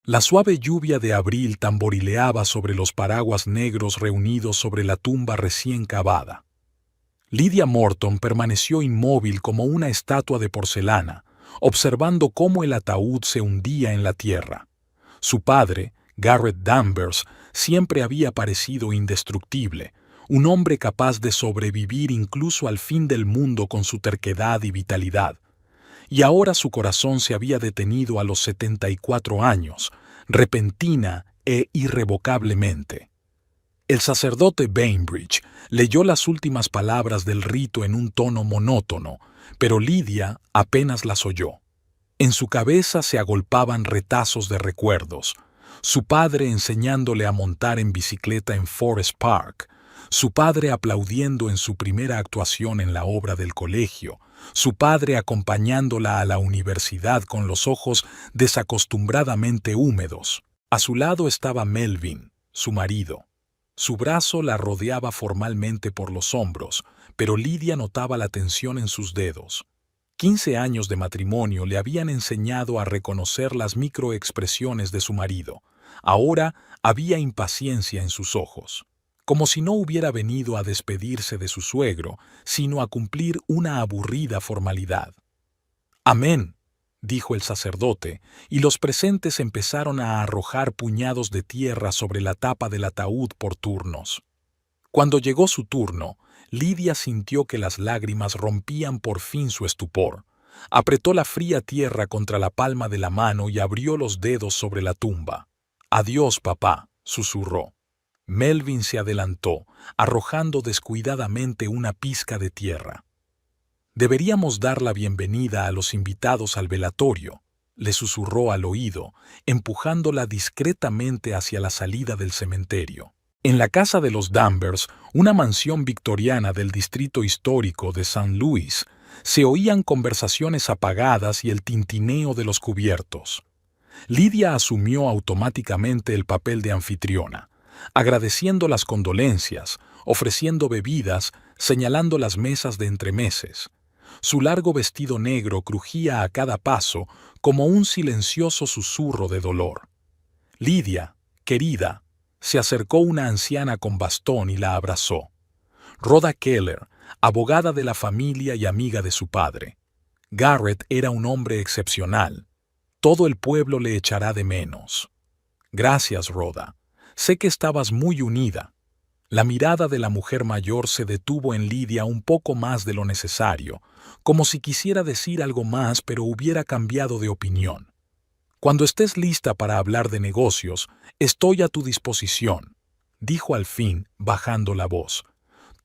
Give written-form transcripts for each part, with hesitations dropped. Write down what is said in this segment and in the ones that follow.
La suave lluvia de abril tamborileaba sobre los paraguas negros reunidos sobre la tumba recién cavada. Lydia Morton permaneció inmóvil como una estatua de porcelana, observando cómo el ataúd se hundía en la tierra. Su padre, Garrett Danvers, siempre había parecido indestructible, un hombre capaz de sobrevivir incluso al fin del mundo con su terquedad y vitalidad. Y ahora su corazón se había detenido a los 74 años, repentina e irrevocablemente. El sacerdote Bainbridge leyó las últimas palabras del rito en un tono monótono, pero Lydia apenas las oyó. En su cabeza se agolpaban retazos de recuerdos. Su padre enseñándole a montar en bicicleta en Forest Park, su padre aplaudiendo en su primera actuación en la obra del colegio, su padre acompañándola a la universidad con los ojos desacostumbradamente húmedos. A su lado estaba Melvin, su marido. Su brazo la rodeaba formalmente por los hombros, pero Lydia notaba la tensión en sus dedos. 15 años de matrimonio le habían enseñado a reconocer las microexpresiones de su marido. Ahora había impaciencia en sus ojos, como si no hubiera venido a despedirse de su suegro, sino a cumplir una aburrida formalidad. «Amén», dijo el sacerdote, y los presentes empezaron a arrojar puñados de tierra sobre la tapa del ataúd por turnos. Cuando llegó su turno, Lydia sintió que las lágrimas rompían por fin su estupor. Apretó la fría tierra contra la palma de la mano y abrió los dedos sobre la tumba. «Adiós, papá», susurró. Melvin se adelantó, arrojando descuidadamente una pizca de tierra. «Deberíamos dar la bienvenida a los invitados al velatorio», le susurró al oído, empujándola discretamente hacia la salida del cementerio. En la casa de los Danvers, una mansión victoriana del distrito histórico de St. Louis, se oían conversaciones apagadas y el tintineo de los cubiertos. Lydia asumió automáticamente el papel de anfitriona, agradeciendo las condolencias, ofreciendo bebidas, señalando las mesas de entremeses. Su largo vestido negro crujía a cada paso como un silencioso susurro de dolor. «Lydia, querida», se acercó una anciana con bastón y la abrazó. Rhoda Keller, abogada de la familia y amiga de su padre. Garrett era un hombre excepcional. Todo el pueblo le echará de menos. «Gracias, Rhoda. Sé que estabas muy unida». La mirada de la mujer mayor se detuvo en Lydia un poco más de lo necesario, como si quisiera decir algo más pero hubiera cambiado de opinión. «Cuando estés lista para hablar de negocios, estoy a tu disposición», dijo al fin, bajando la voz.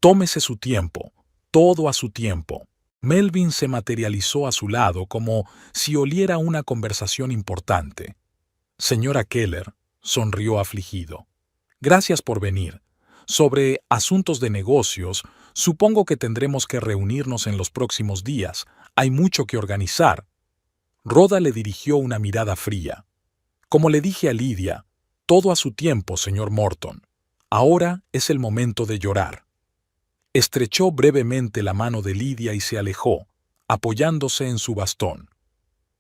«Tómese su tiempo, todo a su tiempo». Melvin se materializó a su lado como si oliera una conversación importante. «Señora Keller», sonrió afligido. «Gracias por venir. Sobre asuntos de negocios, supongo que tendremos que reunirnos en los próximos días. Hay mucho que organizar». Rhoda le dirigió una mirada fría. «Como le dije a Lydia, todo a su tiempo, señor Morton. Ahora es el momento de llorar». Estrechó brevemente la mano de Lydia y se alejó, apoyándose en su bastón.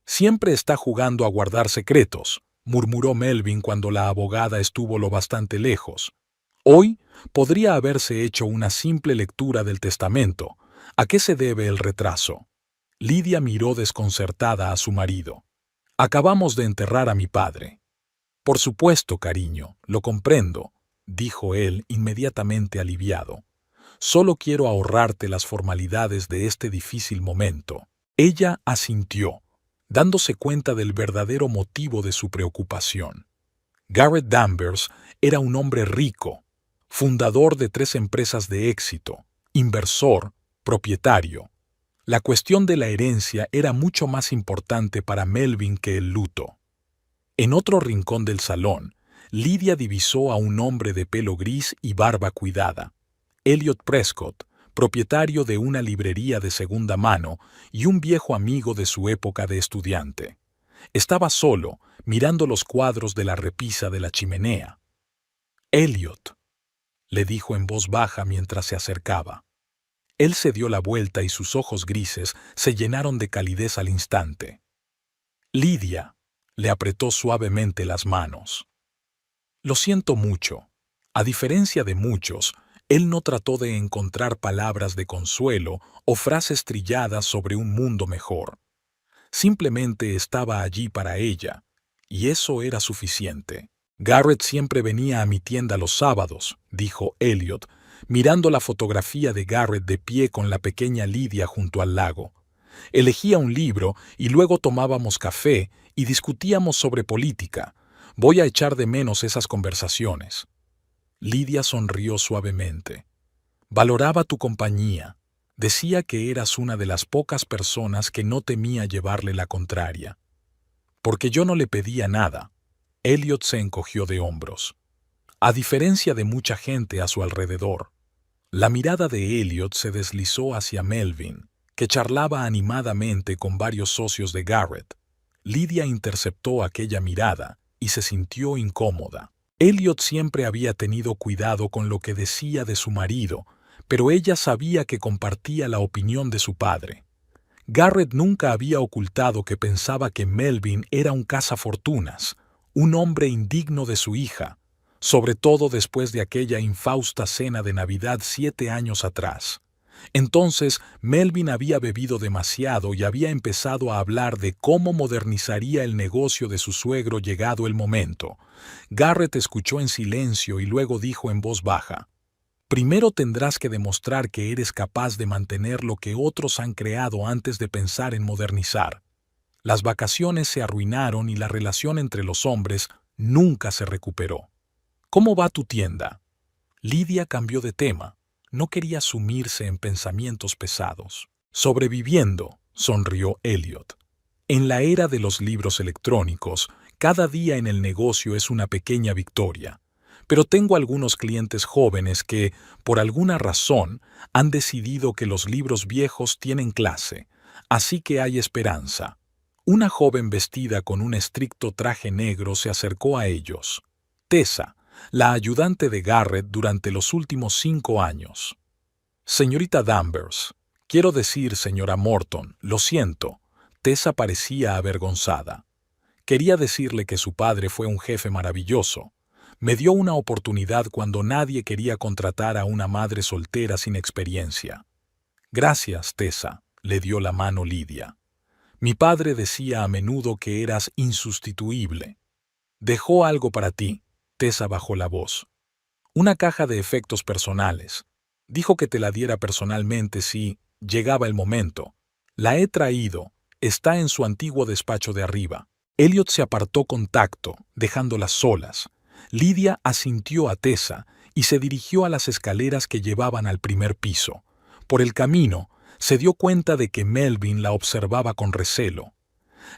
«Siempre está jugando a guardar secretos», murmuró Melvin cuando la abogada estuvo lo bastante lejos. «Hoy podría haberse hecho una simple lectura del testamento. ¿A qué se debe el retraso?» Lydia miró desconcertada a su marido. «Acabamos de enterrar a mi padre». «Por supuesto, cariño, lo comprendo», dijo él inmediatamente aliviado. «Solo quiero ahorrarte las formalidades de este difícil momento». Ella asintió, dándose cuenta del verdadero motivo de su preocupación. Garrett Danvers era un hombre rico, fundador de 3 empresas de éxito, inversor, propietario. La cuestión de la herencia era mucho más importante para Melvin que el luto. En otro rincón del salón, Lydia divisó a un hombre de pelo gris y barba cuidada, Elliot Prescott, propietario de una librería de segunda mano y un viejo amigo de su época de estudiante. Estaba solo, mirando los cuadros de la repisa de la chimenea. «Elliot», le dijo en voz baja mientras se acercaba. Él se dio la vuelta y sus ojos grises se llenaron de calidez al instante. «Lydia», Le apretó suavemente las manos. Lo siento mucho. A diferencia de muchos, él no trató de encontrar palabras de consuelo o frases trilladas sobre un mundo mejor. Simplemente estaba allí para ella, y eso era suficiente. Garrett siempre venía a mi tienda los sábados, dijo Elliot, mirando la fotografía de Garrett de pie con la pequeña Lydia junto al lago. Elegía un libro y luego tomábamos café y discutíamos sobre política. Voy a echar de menos esas conversaciones. Lydia sonrió suavemente. Valoraba tu compañía. Decía que eras una de las pocas personas que no temía llevarle la contraria. Porque yo no le pedía nada. Elliot se encogió de hombros. A diferencia de mucha gente a su alrededor. La mirada de Elliot se deslizó hacia Melvin, que charlaba animadamente con varios socios de Garrett. Lydia interceptó aquella mirada y se sintió incómoda. Elliot siempre había tenido cuidado con lo que decía de su marido, pero ella sabía que compartía la opinión de su padre. Garrett nunca había ocultado que pensaba que Melvin era un cazafortunas, un hombre indigno de su hija, sobre todo después de aquella infausta cena de Navidad 7 años atrás. Entonces, Melvin había bebido demasiado y había empezado a hablar de cómo modernizaría el negocio de su suegro llegado el momento. Garrett escuchó en silencio y luego dijo en voz baja: «Primero tendrás que demostrar que eres capaz de mantener lo que otros han creado antes de pensar en modernizar». Las vacaciones se arruinaron y la relación entre los hombres nunca se recuperó. «¿Cómo va tu tienda?» Lydia cambió de tema. No quería sumirse en pensamientos pesados. «Sobreviviendo», sonrió Elliot. «En la era de los libros electrónicos, cada día en el negocio es una pequeña victoria. Pero tengo algunos clientes jóvenes que, por alguna razón, han decidido que los libros viejos tienen clase, así que hay esperanza». Una joven vestida con un estricto traje negro se acercó a ellos. Tessa, la ayudante de Garrett durante los últimos 5 años. «Señorita Danvers, quiero decir, señora Morton, lo siento». Tessa parecía avergonzada. «Quería decirle que su padre fue un jefe maravilloso. Me dio una oportunidad cuando nadie quería contratar a una madre soltera sin experiencia». «Gracias, Tessa», le dio la mano Lydia. «Mi padre decía a menudo que eras insustituible». «Dejó algo para ti», Tessa bajó la voz. «Una caja de efectos personales. Dijo que te la diera personalmente si llegaba el momento. La he traído. Está en su antiguo despacho de arriba». Elliot se apartó con tacto, dejándolas solas. Lydia asintió a Tessa y se dirigió a las escaleras que llevaban al primer piso. Por el camino, se dio cuenta de que Melvin la observaba con recelo.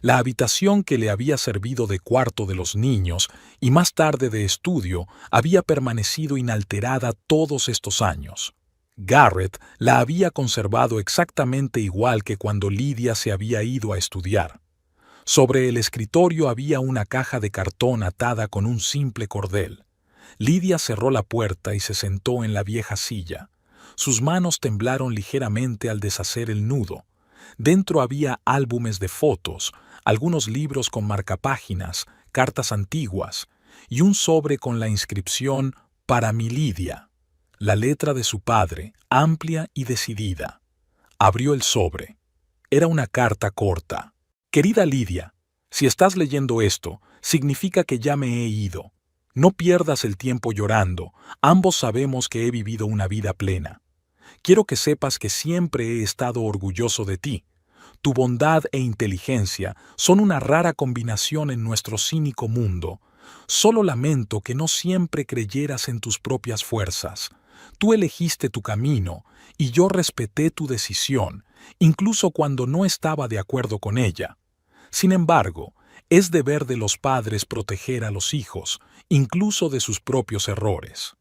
La habitación que le había servido de cuarto de los niños y más tarde de estudio había permanecido inalterada todos estos años. Garrett la había conservado exactamente igual que cuando Lydia se había ido a estudiar. Sobre el escritorio había una caja de cartón atada con un simple cordel. Lydia cerró la puerta y se sentó en la vieja silla. Sus manos temblaron ligeramente al deshacer el nudo. Dentro había álbumes de fotos, algunos libros con marcapáginas, cartas antiguas y un sobre con la inscripción «Para mi Lydia». La letra de su padre, amplia y decidida. Abrió el sobre. Era una carta corta. «Querida Lydia, si estás leyendo esto, significa que ya me he ido. No pierdas el tiempo llorando, ambos sabemos que he vivido una vida plena. Quiero que sepas que siempre he estado orgulloso de ti. Tu bondad e inteligencia son una rara combinación en nuestro cínico mundo. Solo lamento que no siempre creyeras en tus propias fuerzas. Tú elegiste tu camino y yo respeté tu decisión, incluso cuando no estaba de acuerdo con ella. Sin embargo, es deber de los padres proteger a los hijos, incluso de sus propios errores.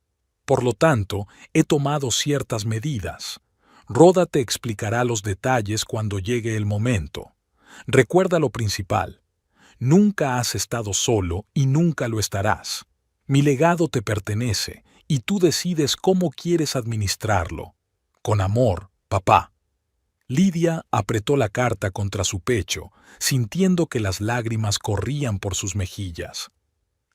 Por lo tanto, he tomado ciertas medidas. Rhoda te explicará los detalles cuando llegue el momento. Recuerda lo principal. Nunca has estado solo y nunca lo estarás. Mi legado te pertenece y tú decides cómo quieres administrarlo. Con amor, papá». Lidia apretó la carta contra su pecho, sintiendo que las lágrimas corrían por sus mejillas.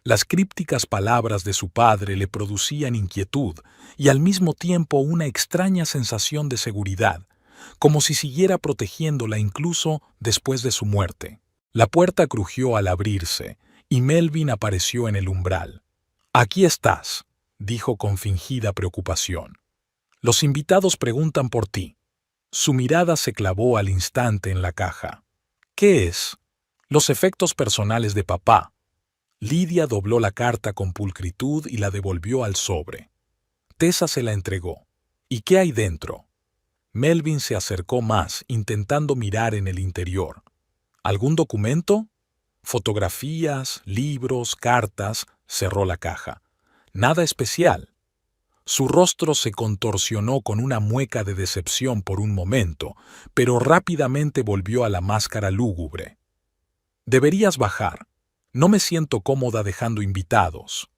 Las crípticas palabras de su padre le producían inquietud y al mismo tiempo una extraña sensación de seguridad, como si siguiera protegiéndola incluso después de su muerte. La puerta crujió al abrirse y Melvin apareció en el umbral. «Aquí estás», dijo con fingida preocupación. «Los invitados preguntan por ti». Su mirada se clavó al instante en la caja. «¿Qué es?» «Los efectos personales de papá». Lidia dobló la carta con pulcritud y la devolvió al sobre. Tessa se la entregó. «¿Y qué hay dentro?» Melvin se acercó más, intentando mirar en el interior. «¿Algún documento?» «Fotografías, libros, cartas», cerró la caja. «Nada especial». Su rostro se contorsionó con una mueca de decepción por un momento, pero rápidamente volvió a la máscara lúgubre. «Deberías bajar. No me siento cómoda dejando invitados».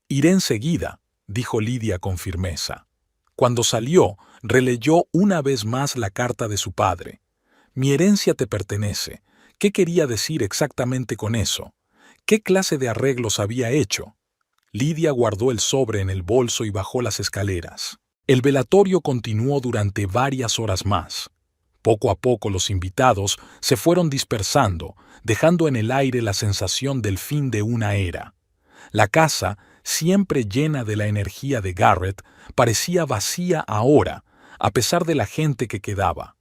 «Iré enseguida», dijo Lidia con firmeza. Cuando salió, releyó una vez más la carta de su padre. «Mi herencia te pertenece». ¿Qué quería decir exactamente con eso? ¿Qué clase de arreglos había hecho? Lidia guardó el sobre en el bolso y bajó las escaleras. El velatorio continuó durante varias horas más. Poco a poco los invitados se fueron dispersando, dejando en el aire la sensación del fin de una era. La casa, siempre llena de la energía de Garrett, parecía vacía ahora, a pesar de la gente que quedaba.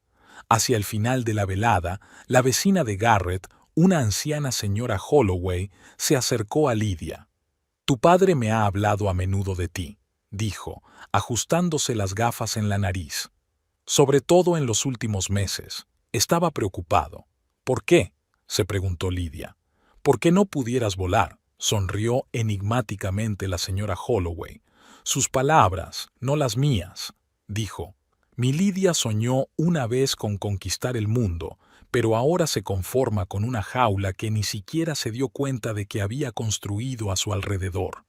Hacia el final de la velada, la vecina de Garrett, una anciana señora Holloway, se acercó a Lidia. «Tu padre me ha hablado a menudo de ti», dijo, ajustándose las gafas en la nariz. «Sobre todo en los últimos meses. Estaba preocupado». «¿Por qué?», se preguntó Lidia. «¿Por qué no pudieras volar?», sonrió enigmáticamente la señora Holloway. «Sus palabras, no las mías», dijo. «Mi Lidia soñó una vez con conquistar el mundo, pero ahora se conforma con una jaula que ni siquiera se dio cuenta de que había construido a su alrededor.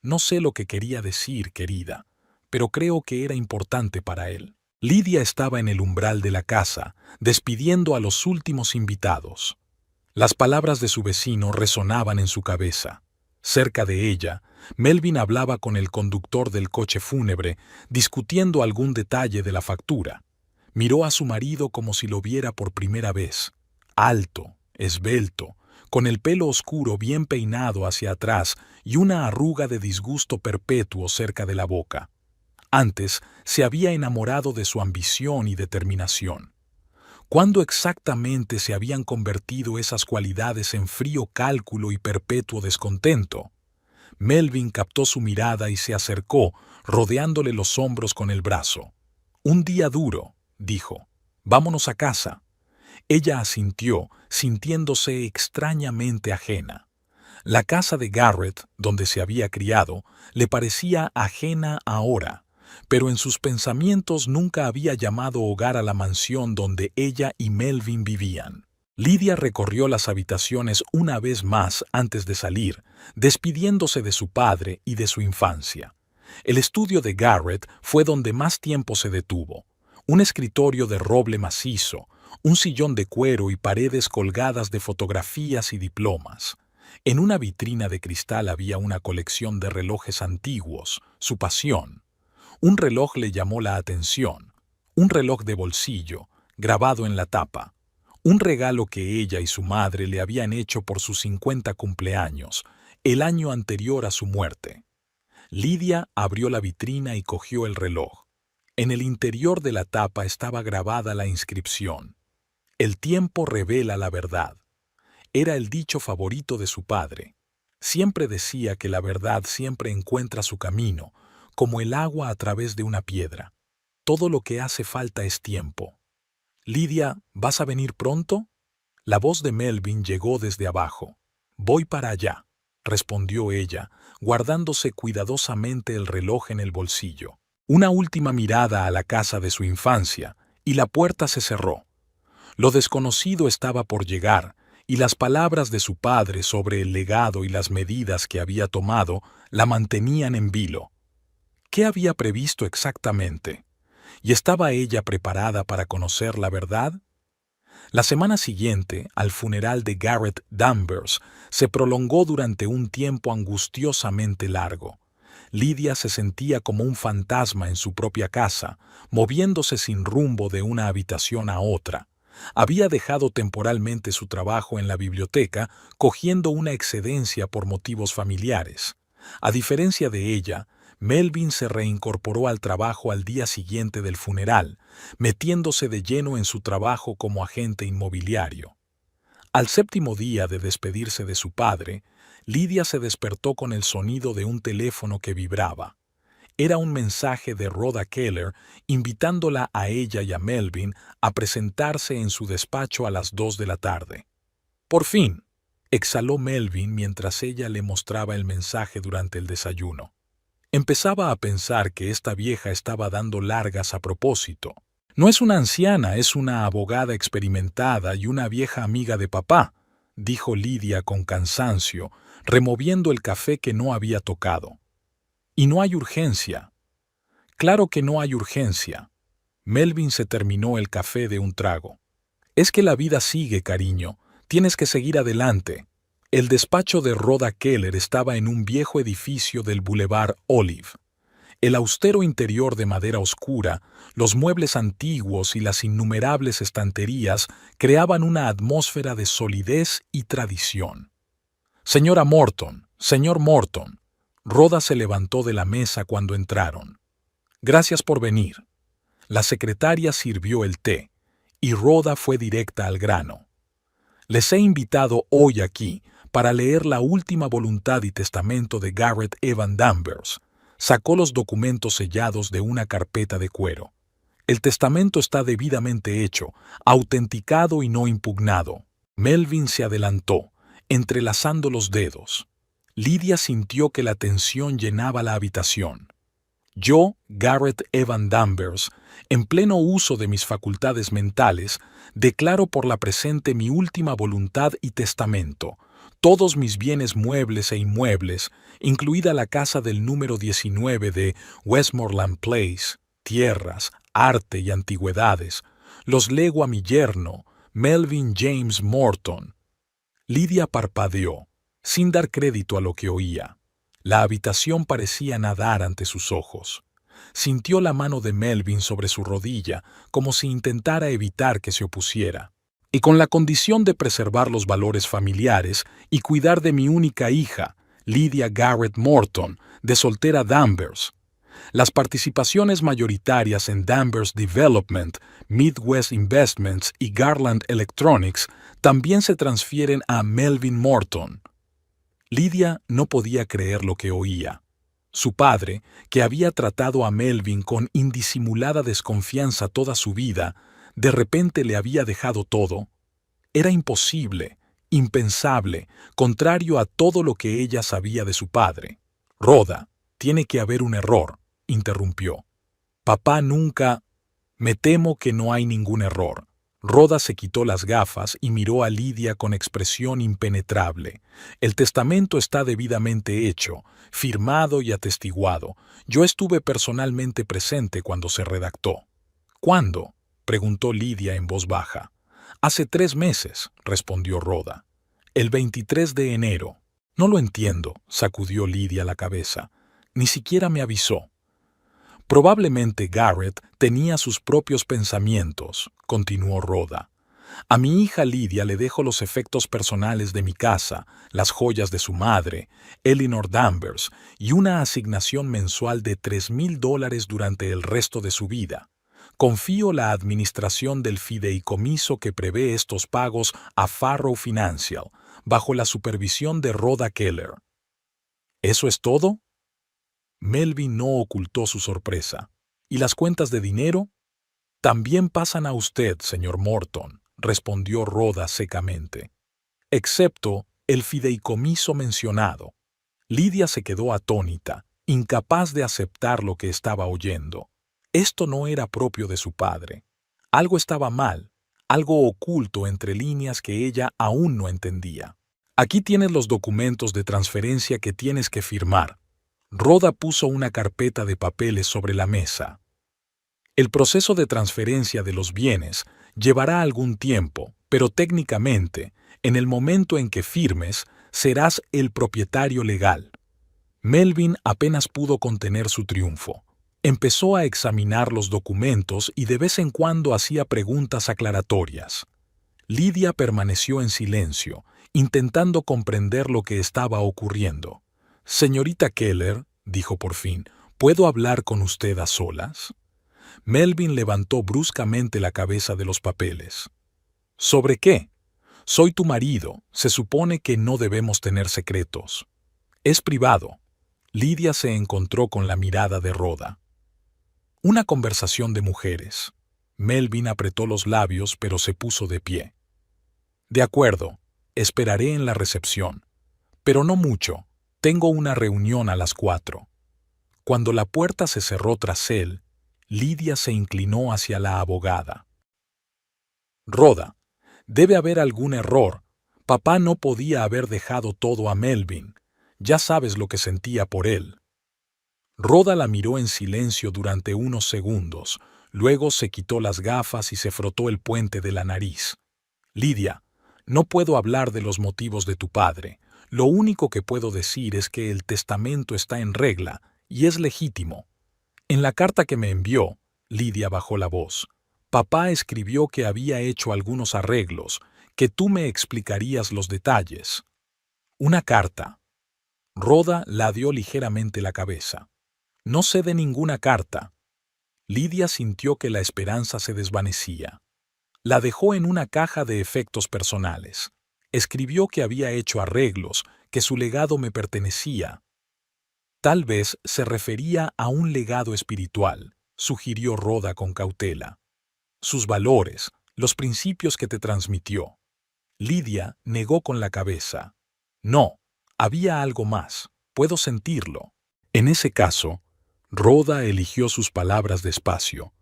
No sé lo que quería decir, querida, pero creo que era importante para él». Lidia estaba en el umbral de la casa, despidiendo a los últimos invitados. Las palabras de su vecino resonaban en su cabeza. Cerca de ella, Melvin hablaba con el conductor del coche fúnebre, discutiendo algún detalle de la factura. Miró a su marido como si lo viera por primera vez. Alto, esbelto, con el pelo oscuro bien peinado hacia atrás y una arruga de disgusto perpetuo cerca de la boca. Antes se había enamorado de su ambición y determinación. ¿Cuándo exactamente se habían convertido esas cualidades en frío cálculo y perpetuo descontento? Melvin captó su mirada y se acercó, rodeándole los hombros con el brazo. «Un día duro», dijo. «Vámonos a casa». Ella asintió, sintiéndose extrañamente ajena. La casa de Garrett, donde se había criado, le parecía ajena ahora, pero en sus pensamientos nunca había llamado hogar a la mansión donde ella y Melvin vivían. Lidia recorrió las habitaciones una vez más antes de salir, despidiéndose de su padre y de su infancia. El estudio de Garrett fue donde más tiempo se detuvo. Un escritorio de roble macizo, un sillón de cuero y paredes colgadas de fotografías y diplomas. En una vitrina de cristal había una colección de relojes antiguos, su pasión. Un reloj le llamó la atención, un reloj de bolsillo, grabado en la tapa. Un regalo que ella y su madre le habían hecho por sus 50 cumpleaños, el año anterior a su muerte. Lidia abrió la vitrina y cogió el reloj. En el interior de la tapa estaba grabada la inscripción: «El tiempo revela la verdad». Era el dicho favorito de su padre. Siempre decía que la verdad siempre encuentra su camino, como el agua a través de una piedra. Todo lo que hace falta es tiempo. «Lidia, ¿vas a venir pronto?» La voz de Melvin llegó desde abajo. «Voy para allá», respondió ella, guardándose cuidadosamente el reloj en el bolsillo. Una última mirada a la casa de su infancia, y la puerta se cerró. Lo desconocido estaba por llegar, y las palabras de su padre sobre el legado y las medidas que había tomado la mantenían en vilo. ¿Qué había previsto exactamente? ¿Y estaba ella preparada para conocer la verdad? La semana siguiente, al funeral de Garrett Danvers, se prolongó durante un tiempo angustiosamente largo. Lidia se sentía como un fantasma en su propia casa, moviéndose sin rumbo de una habitación a otra. Había dejado temporalmente su trabajo en la biblioteca, cogiendo una excedencia por motivos familiares. A diferencia de ella, Melvin se reincorporó al trabajo al día siguiente del funeral, metiéndose de lleno en su trabajo como agente inmobiliario. Al séptimo día de despedirse de su padre, Lidia se despertó con el sonido de un teléfono que vibraba. Era un mensaje de Rhoda Keller invitándola a ella y a Melvin a presentarse en su despacho a las 2 de la tarde. «Por fin», exhaló Melvin mientras ella le mostraba el mensaje durante el desayuno. Empezaba a pensar que esta vieja estaba dando largas a propósito. «No es una anciana, es una abogada experimentada y una vieja amiga de papá», dijo Lidia con cansancio, removiendo el café que no había tocado. «Y no hay urgencia». «Claro que no hay urgencia». Melvin se terminó el café de un trago. «Es que la vida sigue, cariño. Tienes que seguir adelante». El despacho de Rhoda Keller estaba en un viejo edificio del Boulevard Olive. El austero interior de madera oscura, los muebles antiguos y las innumerables estanterías creaban una atmósfera de solidez y tradición. «Señora Morton, señor Morton». Rhoda se levantó de la mesa cuando entraron. «Gracias por venir». La secretaria sirvió el té, y Rhoda fue directa al grano. «Les he invitado hoy aquí para leer la última voluntad y testamento de Garrett Evan Danvers». Sacó los documentos sellados de una carpeta de cuero. «El testamento está debidamente hecho, autenticado y no impugnado». Melvin se adelantó, entrelazando los dedos. Lidia sintió que la tensión llenaba la habitación. «Yo, Garrett Evan Danvers, en pleno uso de mis facultades mentales, declaro por la presente mi última voluntad y testamento. Todos mis bienes muebles e inmuebles, incluida la casa del número 19 de Westmoreland Place, tierras, arte y antigüedades, los lego a mi yerno, Melvin James Morton». Lidia parpadeó, sin dar crédito a lo que oía. La habitación parecía nadar ante sus ojos. Sintió la mano de Melvin sobre su rodilla, como si intentara evitar que se opusiera. «Y con la condición de preservar los valores familiares y cuidar de mi única hija, Lydia Garrett Morton, de soltera Danvers. Las participaciones mayoritarias en Danvers Development, Midwest Investments y Garland Electronics también se transfieren a Melvin Morton». Lidia no podía creer lo que oía. Su padre, que había tratado a Melvin con indisimulada desconfianza toda su vida, de repente le había dejado todo. Era imposible, impensable, contrario a todo lo que ella sabía de su padre. «Rhoda, tiene que haber un error», interrumpió. «Papá nunca...». «Me temo que no hay ningún error». Rhoda se quitó las gafas y miró a Lidia con expresión impenetrable. «El testamento está debidamente hecho, firmado y atestiguado. Yo estuve personalmente presente cuando se redactó». «¿Cuándo?», preguntó Lidia en voz baja. «Hace 3 meses», respondió Rhoda. «El 23 de enero». «No lo entiendo», sacudió Lidia la cabeza. «Ni siquiera me avisó». «Probablemente Garrett tenía sus propios pensamientos», continuó Rhoda. «A mi hija Lidia le dejo los efectos personales de mi casa, las joyas de su madre, Eleanor Danvers, y una asignación mensual de $3,000 durante el resto de su vida. Confío la administración del fideicomiso que prevé estos pagos a Farrow Financial, bajo la supervisión de Rhoda Keller». «¿Eso es todo?». Melvin no ocultó su sorpresa. «¿Y las cuentas de dinero?». «También pasan a usted, señor Morton», respondió Rhoda secamente. «Excepto el fideicomiso mencionado». Lidia se quedó atónita, incapaz de aceptar lo que estaba oyendo. Esto no era propio de su padre. Algo estaba mal, algo oculto entre líneas que ella aún no entendía. «Aquí tienes los documentos de transferencia que tienes que firmar». Rhoda puso una carpeta de papeles sobre la mesa. El proceso de transferencia de los bienes llevará algún tiempo, pero técnicamente, en el momento en que firmes, serás el propietario legal. Melvin apenas pudo contener su triunfo. Empezó a examinar los documentos y de vez en cuando hacía preguntas aclaratorias. Lydia permaneció en silencio, intentando comprender lo que estaba ocurriendo. «Señorita Keller», dijo por fin, «¿puedo hablar con usted a solas?» Melvin levantó bruscamente la cabeza de los papeles. «¿Sobre qué?» «Soy tu marido. Se supone que no debemos tener secretos». «Es privado». Lydia se encontró con la mirada de Rhoda. Una conversación de mujeres. Melvin apretó los labios, pero se puso de pie. «De acuerdo, esperaré en la recepción. Pero no mucho. Tengo una reunión a las 4». Cuando la puerta se cerró tras él, Lydia se inclinó hacia la abogada. «Rhoda, debe haber algún error. Papá no podía haber dejado todo a Melvin. Ya sabes lo que sentía por él». Rhoda la miró en silencio durante unos segundos, luego se quitó las gafas y se frotó el puente de la nariz. «Lydia, no puedo hablar de los motivos de tu padre. Lo único que puedo decir es que el testamento está en regla y es legítimo. En la carta que me envió», Lydia bajó la voz, «papá escribió que había hecho algunos arreglos, que tú me explicarías los detalles». «Una carta». Rhoda ladeó ligeramente la cabeza. «No sé de ninguna carta». Lydia sintió que la esperanza se desvanecía. La dejó en una caja de efectos personales. Escribió que había hecho arreglos, que su legado me pertenecía. Tal vez se refería a un legado espiritual, sugirió Rhoda con cautela. Sus valores, los principios que te transmitió. Lydia negó con la cabeza. «No, había algo más. Puedo sentirlo». En ese caso, Rhoda eligió sus palabras despacio.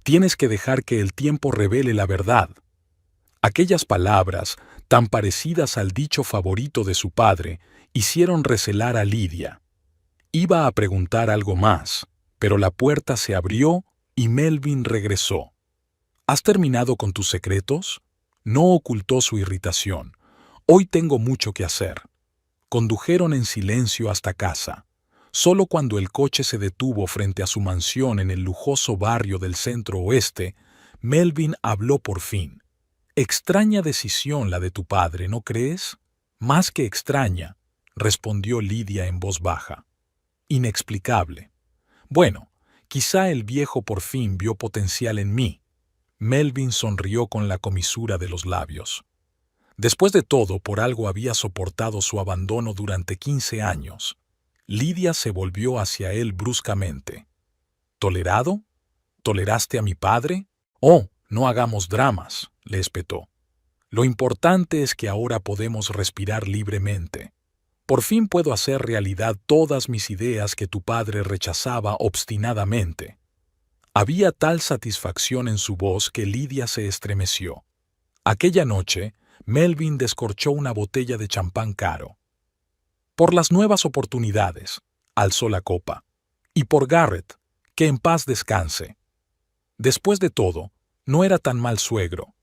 «Tienes que dejar que el tiempo revele la verdad». Aquellas palabras, tan parecidas al dicho favorito de su padre, hicieron recelar a Lydia. Iba a preguntar algo más, pero la puerta se abrió y Melvin regresó. «¿Has terminado con tus secretos?» No ocultó su irritación. «Hoy tengo mucho que hacer». Condujeron en silencio hasta casa. Solo cuando el coche se detuvo frente a su mansión en el lujoso barrio del centro oeste, Melvin habló por fin. «Extraña decisión la de tu padre, ¿no crees?» «Más que extraña», respondió Lydia en voz baja. «Inexplicable. Bueno, quizá el viejo por fin vio potencial en mí». Melvin sonrió con la comisura de los labios. Después de todo, por algo había soportado su abandono durante 15 años. Lydia se volvió hacia él bruscamente. «¿Tolerado? ¿Toleraste a mi padre?» «Oh, no hagamos dramas», le espetó. «Lo importante es que ahora podemos respirar libremente. Por fin puedo hacer realidad todas mis ideas que tu padre rechazaba obstinadamente». Había tal satisfacción en su voz que Lydia se estremeció. Aquella noche, Melvin descorchó una botella de champán caro. «Por las nuevas oportunidades», alzó la copa. «Y por Garrett, que en paz descanse». Después de todo, no era tan mal suegro.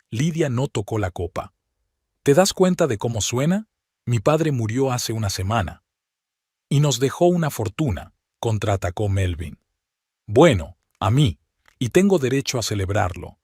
Lydia no tocó la copa. «¿Te das cuenta de cómo suena? Mi padre murió hace una semana». «Y nos dejó una fortuna», contraatacó Melvin. «Bueno, a mí, y tengo derecho a celebrarlo».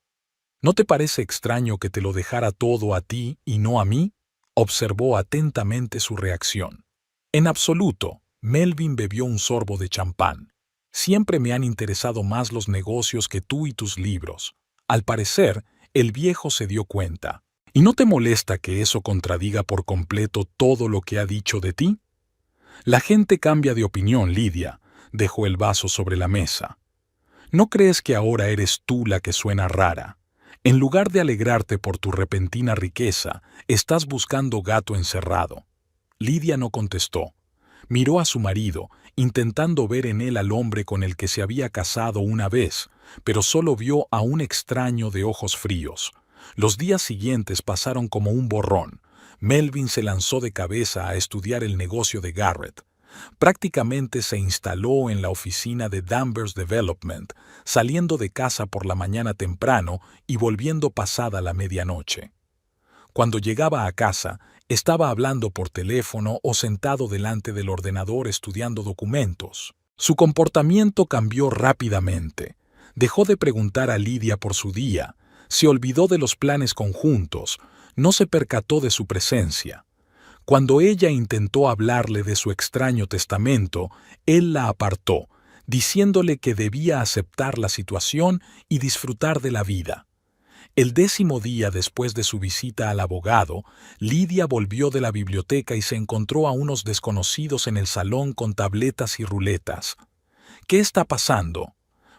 «¿No te parece extraño que te lo dejara todo a ti y no a mí?», observó atentamente su reacción. «En absoluto», Melvin bebió un sorbo de champán. «Siempre me han interesado más los negocios que tú y tus libros». Al parecer, el viejo se dio cuenta. «¿Y no te molesta que eso contradiga por completo todo lo que ha dicho de ti?» «La gente cambia de opinión, Lydia», dejó el vaso sobre la mesa. «¿No crees que ahora eres tú la que suena rara? En lugar de alegrarte por tu repentina riqueza, estás buscando gato encerrado». Lydia no contestó. Miró a su marido, intentando ver en él al hombre con el que se había casado una vez, pero solo vio a un extraño de ojos fríos. Los días siguientes pasaron como un borrón. Melvin se lanzó de cabeza a estudiar el negocio de Garrett. Prácticamente se instaló en la oficina de Danvers Development, saliendo de casa por la mañana temprano y volviendo pasada la medianoche. Cuando llegaba a casa, estaba hablando por teléfono o sentado delante del ordenador estudiando documentos. Su comportamiento cambió rápidamente. Dejó de preguntar a Lidia por su día, se olvidó de los planes conjuntos, no se percató de su presencia. Cuando ella intentó hablarle de su extraño testamento, él la apartó, diciéndole que debía aceptar la situación y disfrutar de la vida. El 10º día después de su visita al abogado, Lidia volvió de la biblioteca y se encontró a unos desconocidos en el salón con tabletas y ruletas. «¿Qué está pasando?»,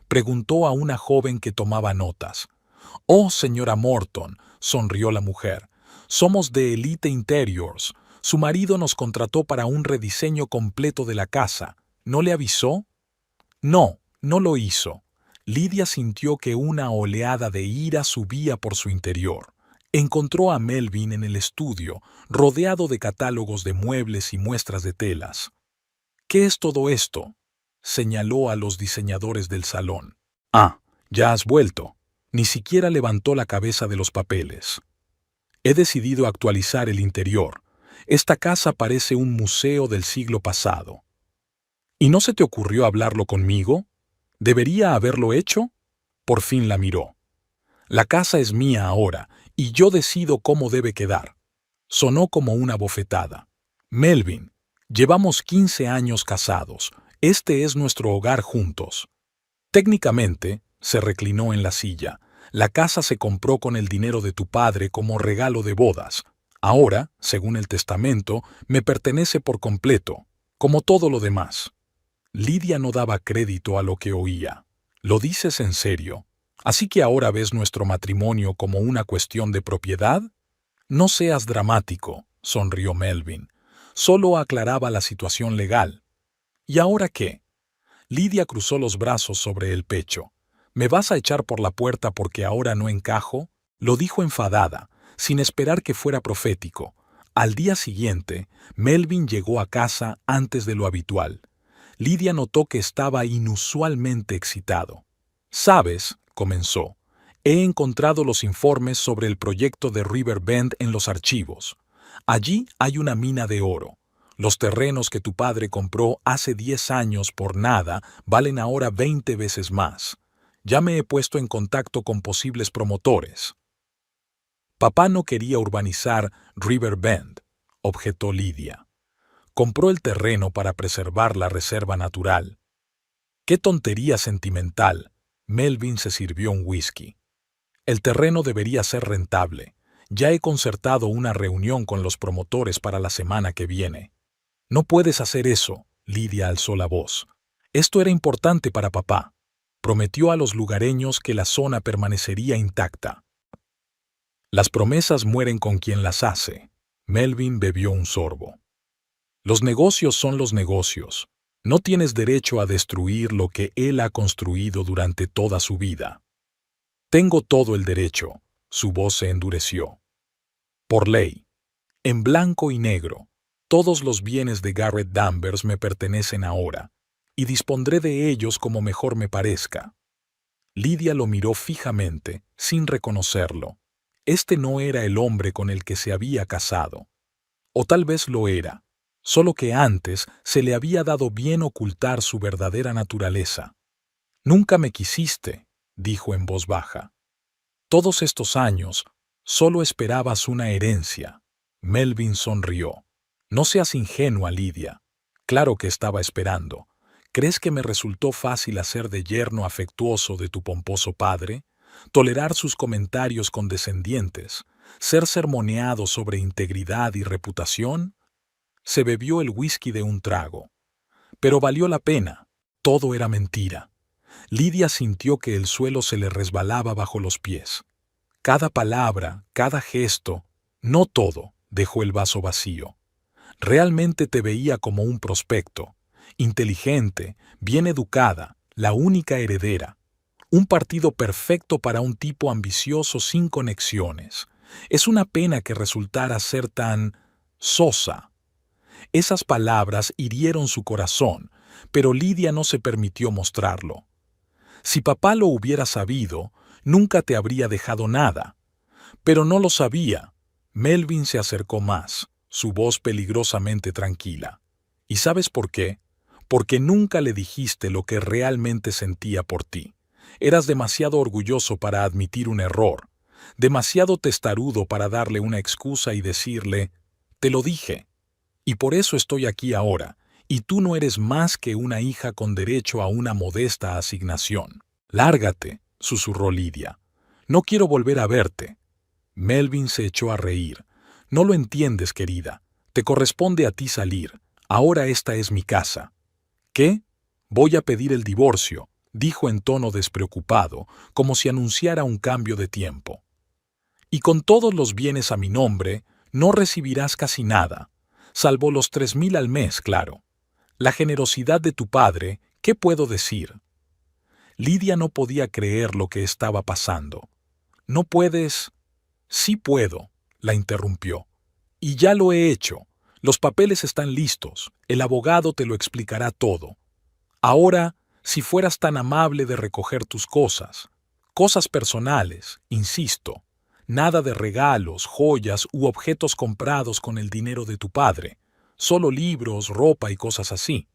preguntó a una joven que tomaba notas. «Oh, señora Morton», sonrió la mujer, «somos de Elite Interiors. Su marido nos contrató para un rediseño completo de la casa. ¿No le avisó?». «No, no lo hizo». Lidia sintió que una oleada de ira subía por su interior. Encontró a Melvin en el estudio, rodeado de catálogos de muebles y muestras de telas. «¿Qué es todo esto?», señaló a los diseñadores del salón. «Ah, ya has vuelto». Ni siquiera levantó la cabeza de los papeles. «He decidido actualizar el interior. Esta casa parece un museo del siglo pasado». «¿Y no se te ocurrió hablarlo conmigo? ¿Debería haberlo hecho?». Por fin la miró. «La casa es mía ahora, y yo decido cómo debe quedar». Sonó como una bofetada. «Melvin, llevamos 15 años casados. Este es nuestro hogar juntos». Técnicamente, se reclinó en la silla, la casa se compró con el dinero de tu padre como regalo de bodas. Ahora, según el testamento, me pertenece por completo, como todo lo demás. Lidia no daba crédito a lo que oía. «¿Lo dices en serio? ¿Así que ahora ves nuestro matrimonio como una cuestión de propiedad?». «No seas dramático», sonrió Melvin. «Solo aclaraba la situación legal». «¿Y ahora qué?». Lidia cruzó los brazos sobre el pecho. «¿Me vas a echar por la puerta porque ahora no encajo?». Lo dijo enfadada, sin esperar que fuera profético. Al día siguiente, Melvin llegó a casa antes de lo habitual. Lidia notó que estaba inusualmente excitado. «¿Sabes?», comenzó, «he encontrado los informes sobre el proyecto de River Bend en los archivos. Allí hay una mina de oro. Los terrenos que tu padre compró hace 10 años por nada valen ahora 20 veces más. Ya me he puesto en contacto con posibles promotores». «Papá no quería urbanizar River Bend», objetó Lidia. «Compró el terreno para preservar la reserva natural». «Qué tontería sentimental». Melvin se sirvió un whisky. «El terreno debería ser rentable. Ya he concertado una reunión con los promotores para la semana que viene». «No puedes hacer eso», Lidia alzó la voz. «Esto era importante para papá. Prometió a los lugareños que la zona permanecería intacta». «Las promesas mueren con quien las hace». Melvin bebió un sorbo. «Los negocios son los negocios. No tienes derecho a destruir lo que él ha construido durante toda su vida». «Tengo todo el derecho», su voz se endureció. «Por ley. En blanco y negro. Todos los bienes de Garrett Danvers me pertenecen ahora, y dispondré de ellos como mejor me parezca». Lidia lo miró fijamente, sin reconocerlo. Este no era el hombre con el que se había casado. O tal vez lo era, solo que antes se le había dado bien ocultar su verdadera naturaleza. «Nunca me quisiste», dijo en voz baja. «Todos estos años, solo esperabas una herencia». Melvin sonrió. «No seas ingenua, Lidia. Claro que estaba esperando. ¿Crees que me resultó fácil hacer de yerno afectuoso de tu pomposo padre? Tolerar sus comentarios condescendientes, ser sermoneado sobre integridad y reputación». Se bebió el whisky de un trago. Pero valió la pena. Todo era mentira. Lidia sintió que el suelo se le resbalaba bajo los pies. Cada palabra, cada gesto, no todo, dejó el vaso vacío. Realmente te veía como un prospecto, inteligente, bien educada, la única heredera. Un partido perfecto para un tipo ambicioso sin conexiones. Es una pena que resultara ser tan sosa. Esas palabras hirieron su corazón, pero Lidia no se permitió mostrarlo. Si papá lo hubiera sabido, nunca te habría dejado nada. Pero no lo sabía. Melvin se acercó más, su voz peligrosamente tranquila. ¿Y sabes por qué? Porque nunca le dijiste lo que realmente sentía por ti. Eras demasiado orgulloso para admitir un error, demasiado testarudo para darle una excusa y decirle, te lo dije, y por eso estoy aquí ahora, y tú no eres más que una hija con derecho a una modesta asignación. Lárgate, susurró Lidia. No quiero volver a verte. Melvin se echó a reír. No lo entiendes, querida. Te corresponde a ti salir. Ahora esta es mi casa. ¿Qué? Voy a pedir el divorcio, dijo en tono despreocupado, como si anunciara un cambio de tiempo. Y con todos los bienes a mi nombre, no recibirás casi nada, salvo los 3.000 al mes, claro. La generosidad de tu padre, ¿qué puedo decir? Lidia no podía creer lo que estaba pasando. ¿No puedes? Sí puedo, la interrumpió. Y ya lo he hecho. Los papeles están listos. El abogado te lo explicará todo. Ahora, si fueras tan amable de recoger tus cosas personales, insisto, nada de regalos, joyas u objetos comprados con el dinero de tu padre, solo libros, ropa y cosas así.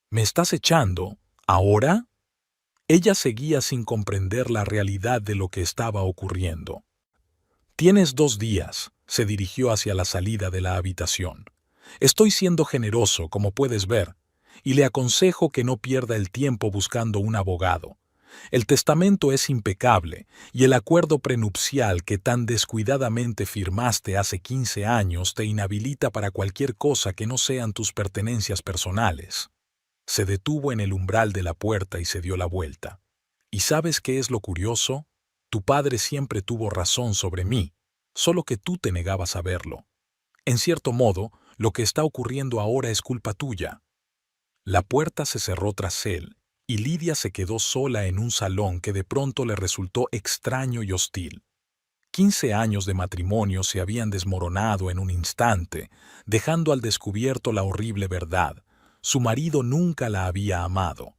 ¿Me estás echando? ¿Ahora? Ella seguía sin comprender la realidad de lo que estaba ocurriendo. Tienes 2 días, se dirigió hacia la salida de la habitación. Estoy siendo generoso, como puedes ver, y le aconsejo que no pierda el tiempo buscando un abogado. El testamento es impecable y el acuerdo prenupcial que tan descuidadamente firmaste hace 15 años te inhabilita para cualquier cosa que no sean tus pertenencias personales. Se detuvo en el umbral de la puerta y se dio la vuelta. ¿Y sabes qué es lo curioso? Tu padre siempre tuvo razón sobre mí, solo que tú te negabas a verlo. En cierto modo, lo que está ocurriendo ahora es culpa tuya. La puerta se cerró tras él, y Lidia se quedó sola en un salón que de pronto le resultó extraño y hostil. 15 años de matrimonio se habían desmoronado en un instante, dejando al descubierto la horrible verdad. Su marido nunca la había amado.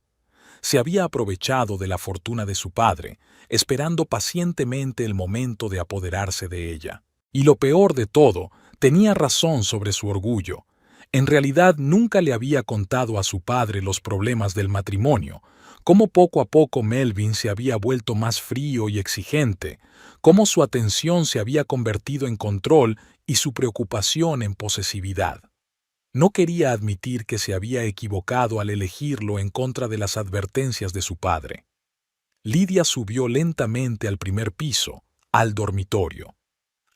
Se había aprovechado de la fortuna de su padre, esperando pacientemente el momento de apoderarse de ella. Y lo peor de todo, tenía razón sobre su orgullo. En realidad nunca le había contado a su padre los problemas del matrimonio, cómo poco a poco Melvin se había vuelto más frío y exigente, cómo su atención se había convertido en control y su preocupación en posesividad. No quería admitir que se había equivocado al elegirlo en contra de las advertencias de su padre. Lidia subió lentamente al primer piso, al dormitorio.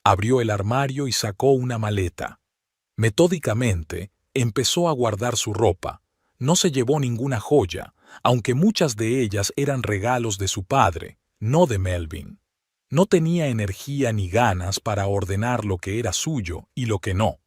Abrió el armario y sacó una maleta. Metódicamente, empezó a guardar su ropa. No se llevó ninguna joya, aunque muchas de ellas eran regalos de su padre, no de Melvin. No tenía energía ni ganas para ordenar lo que era suyo y lo que no.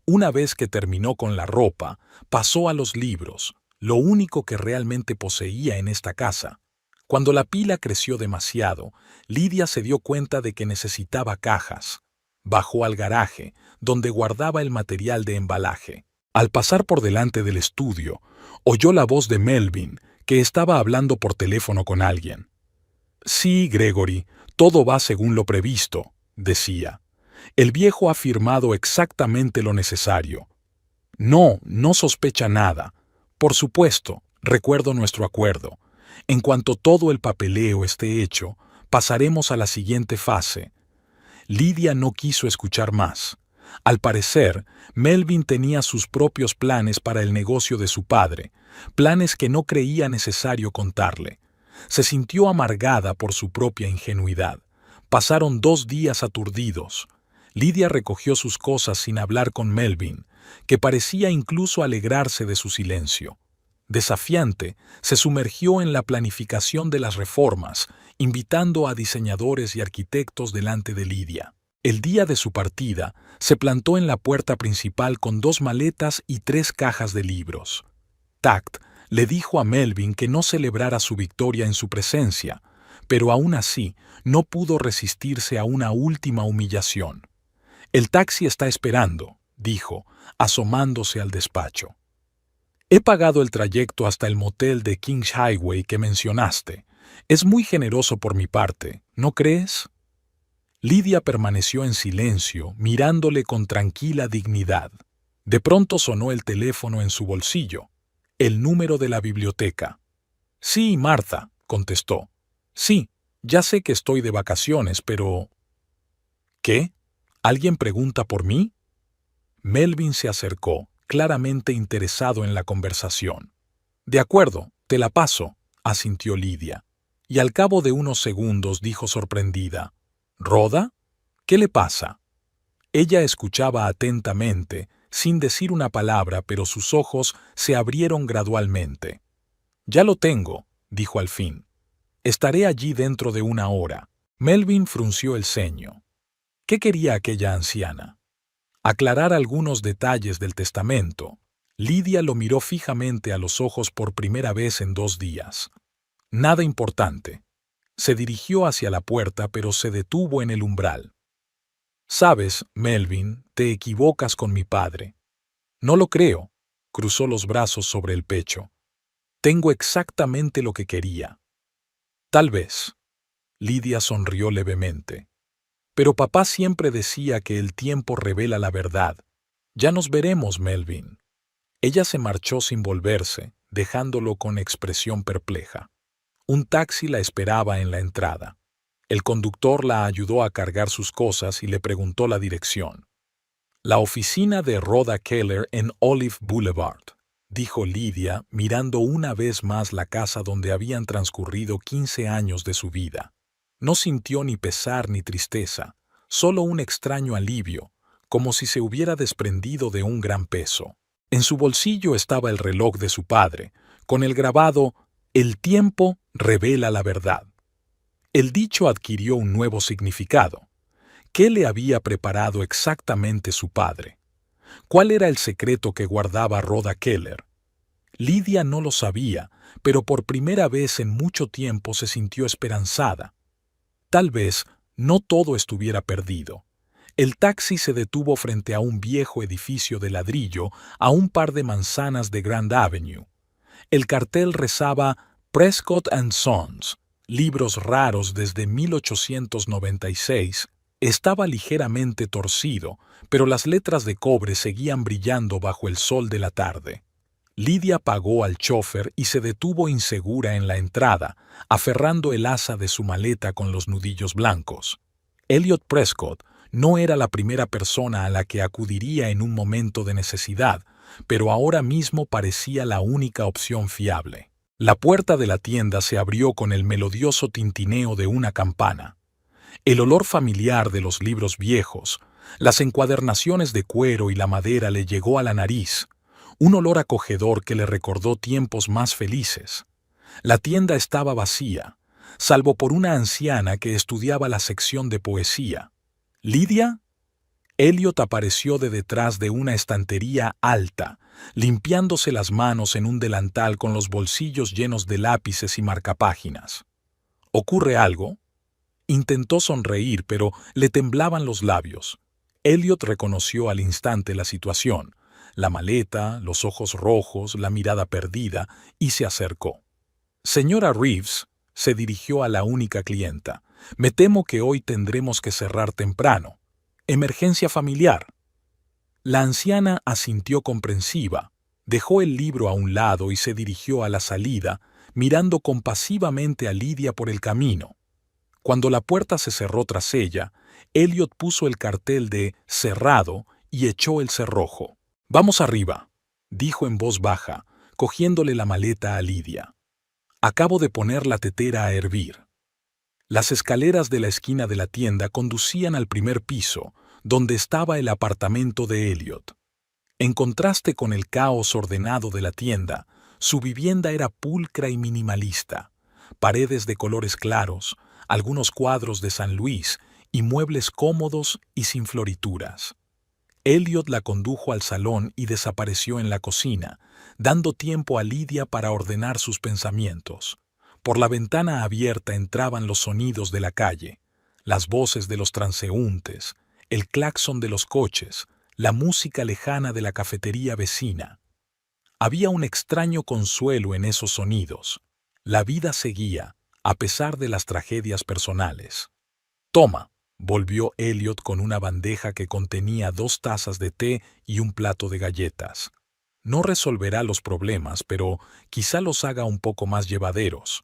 Una vez que terminó con la ropa, pasó a los libros, lo único que realmente poseía en esta casa. Cuando la pila creció demasiado, Lidia se dio cuenta de que necesitaba cajas. Bajó al garaje, donde guardaba el material de embalaje. Al pasar por delante del estudio, oyó la voz de Melvin, que estaba hablando por teléfono con alguien. «Sí, Gregory, todo va según lo previsto», decía. «El viejo ha firmado exactamente lo necesario. No sospecha nada. Por supuesto, recuerdo nuestro acuerdo. En cuanto todo el papeleo esté hecho, pasaremos a la siguiente fase». Lidia no quiso escuchar más. Al parecer, Melvin tenía sus propios planes para el negocio de su padre, planes que no creía necesario contarle. Se sintió amargada por su propia ingenuidad. Pasaron 2 días aturdidos. Lidia recogió sus cosas sin hablar con Melvin, que parecía incluso alegrarse de su silencio. Desafiante, se sumergió en la planificación de las reformas, invitando a diseñadores y arquitectos delante de Lidia. El día de su partida, se plantó en la puerta principal con 2 maletas y 3 cajas de libros. Tact le dijo a Melvin que no celebrara su victoria en su presencia, pero aún así no pudo resistirse a una última humillación. «El taxi está esperando», dijo, asomándose al despacho. He pagado el trayecto hasta el motel de Kings Highway que mencionaste. Es muy generoso por mi parte, ¿no crees? Lidia permaneció en silencio, mirándole con tranquila dignidad. De pronto sonó el teléfono en su bolsillo. El número de la biblioteca. Sí, Martha, contestó. Sí, ya sé que estoy de vacaciones, pero... ¿Qué? ¿Alguien pregunta por mí? Melvin se acercó, claramente interesado en la conversación. De acuerdo, te la paso, asintió Lidia. Y al cabo de unos segundos dijo sorprendida. ¿Rhoda? ¿Qué le pasa? Ella escuchaba atentamente, sin decir una palabra, pero sus ojos se abrieron gradualmente. Ya lo tengo, dijo al fin. Estaré allí dentro de una hora. Melvin frunció el ceño. ¿Qué quería aquella anciana? Aclarar algunos detalles del testamento. Lidia lo miró fijamente a los ojos por primera vez en 2 días. Nada importante. Se dirigió hacia la puerta, pero se detuvo en el umbral. Sabes, Melvin, te equivocas con mi padre. No lo creo. Cruzó los brazos sobre el pecho. Tengo exactamente lo que quería. Tal vez. Lidia sonrió levemente. Pero papá siempre decía que el tiempo revela la verdad. Ya nos veremos, Melvin. Ella se marchó sin volverse, dejándolo con expresión perpleja. Un taxi la esperaba en la entrada. El conductor la ayudó a cargar sus cosas y le preguntó la dirección. La oficina de Rhoda Keller en Olive Boulevard, dijo Lidia, mirando una vez más la casa donde habían transcurrido 15 años de su vida. No sintió ni pesar ni tristeza, solo un extraño alivio, como si se hubiera desprendido de un gran peso. En su bolsillo estaba el reloj de su padre, con el grabado «El tiempo revela la verdad». El dicho adquirió un nuevo significado. ¿Qué le había preparado exactamente su padre? ¿Cuál era el secreto que guardaba Rhoda Keller? Lidia no lo sabía, pero por primera vez en mucho tiempo se sintió esperanzada. Tal vez no todo estuviera perdido. El taxi se detuvo frente a un viejo edificio de ladrillo a un par de manzanas de Grand Avenue. El cartel rezaba Prescott & Sons, libros raros desde 1896. Estaba ligeramente torcido, pero las letras de cobre seguían brillando bajo el sol de la tarde. Lidia pagó al chofer y se detuvo insegura en la entrada, aferrando el asa de su maleta con los nudillos blancos. Elliot Prescott no era la primera persona a la que acudiría en un momento de necesidad, pero ahora mismo parecía la única opción fiable. La puerta de la tienda se abrió con el melodioso tintineo de una campana. El olor familiar de los libros viejos, las encuadernaciones de cuero y la madera le llegó a la nariz, un olor acogedor que le recordó tiempos más felices. La tienda estaba vacía, salvo por una anciana que estudiaba la sección de poesía. ¿Lidia? Elliot apareció de detrás de una estantería alta, limpiándose las manos en un delantal con los bolsillos llenos de lápices y marcapáginas. ¿Ocurre algo? Intentó sonreír, pero le temblaban los labios. Elliot reconoció al instante la situación, la maleta, los ojos rojos, la mirada perdida, y se acercó. Señora Reeves, se dirigió a la única clienta, me temo que hoy tendremos que cerrar temprano. Emergencia familiar. La anciana asintió comprensiva, dejó el libro a un lado y se dirigió a la salida, mirando compasivamente a Lidia por el camino. Cuando la puerta se cerró tras ella, Elliot puso el cartel de «cerrado» y echó el cerrojo. «Vamos arriba», dijo en voz baja, cogiéndole la maleta a Lidia. «Acabo de poner la tetera a hervir». Las escaleras de la esquina de la tienda conducían al primer piso, donde estaba el apartamento de Elliot. En contraste con el caos ordenado de la tienda, su vivienda era pulcra y minimalista. Paredes de colores claros, algunos cuadros de San Luis y muebles cómodos y sin florituras. Elliot la condujo al salón y desapareció en la cocina, dando tiempo a Lidia para ordenar sus pensamientos. Por la ventana abierta entraban los sonidos de la calle, las voces de los transeúntes, el claxon de los coches, la música lejana de la cafetería vecina. Había un extraño consuelo en esos sonidos. La vida seguía, a pesar de las tragedias personales. «Toma», volvió Elliot con una bandeja que contenía 2 tazas de té y un plato de galletas. «No resolverá los problemas, pero quizá los haga un poco más llevaderos».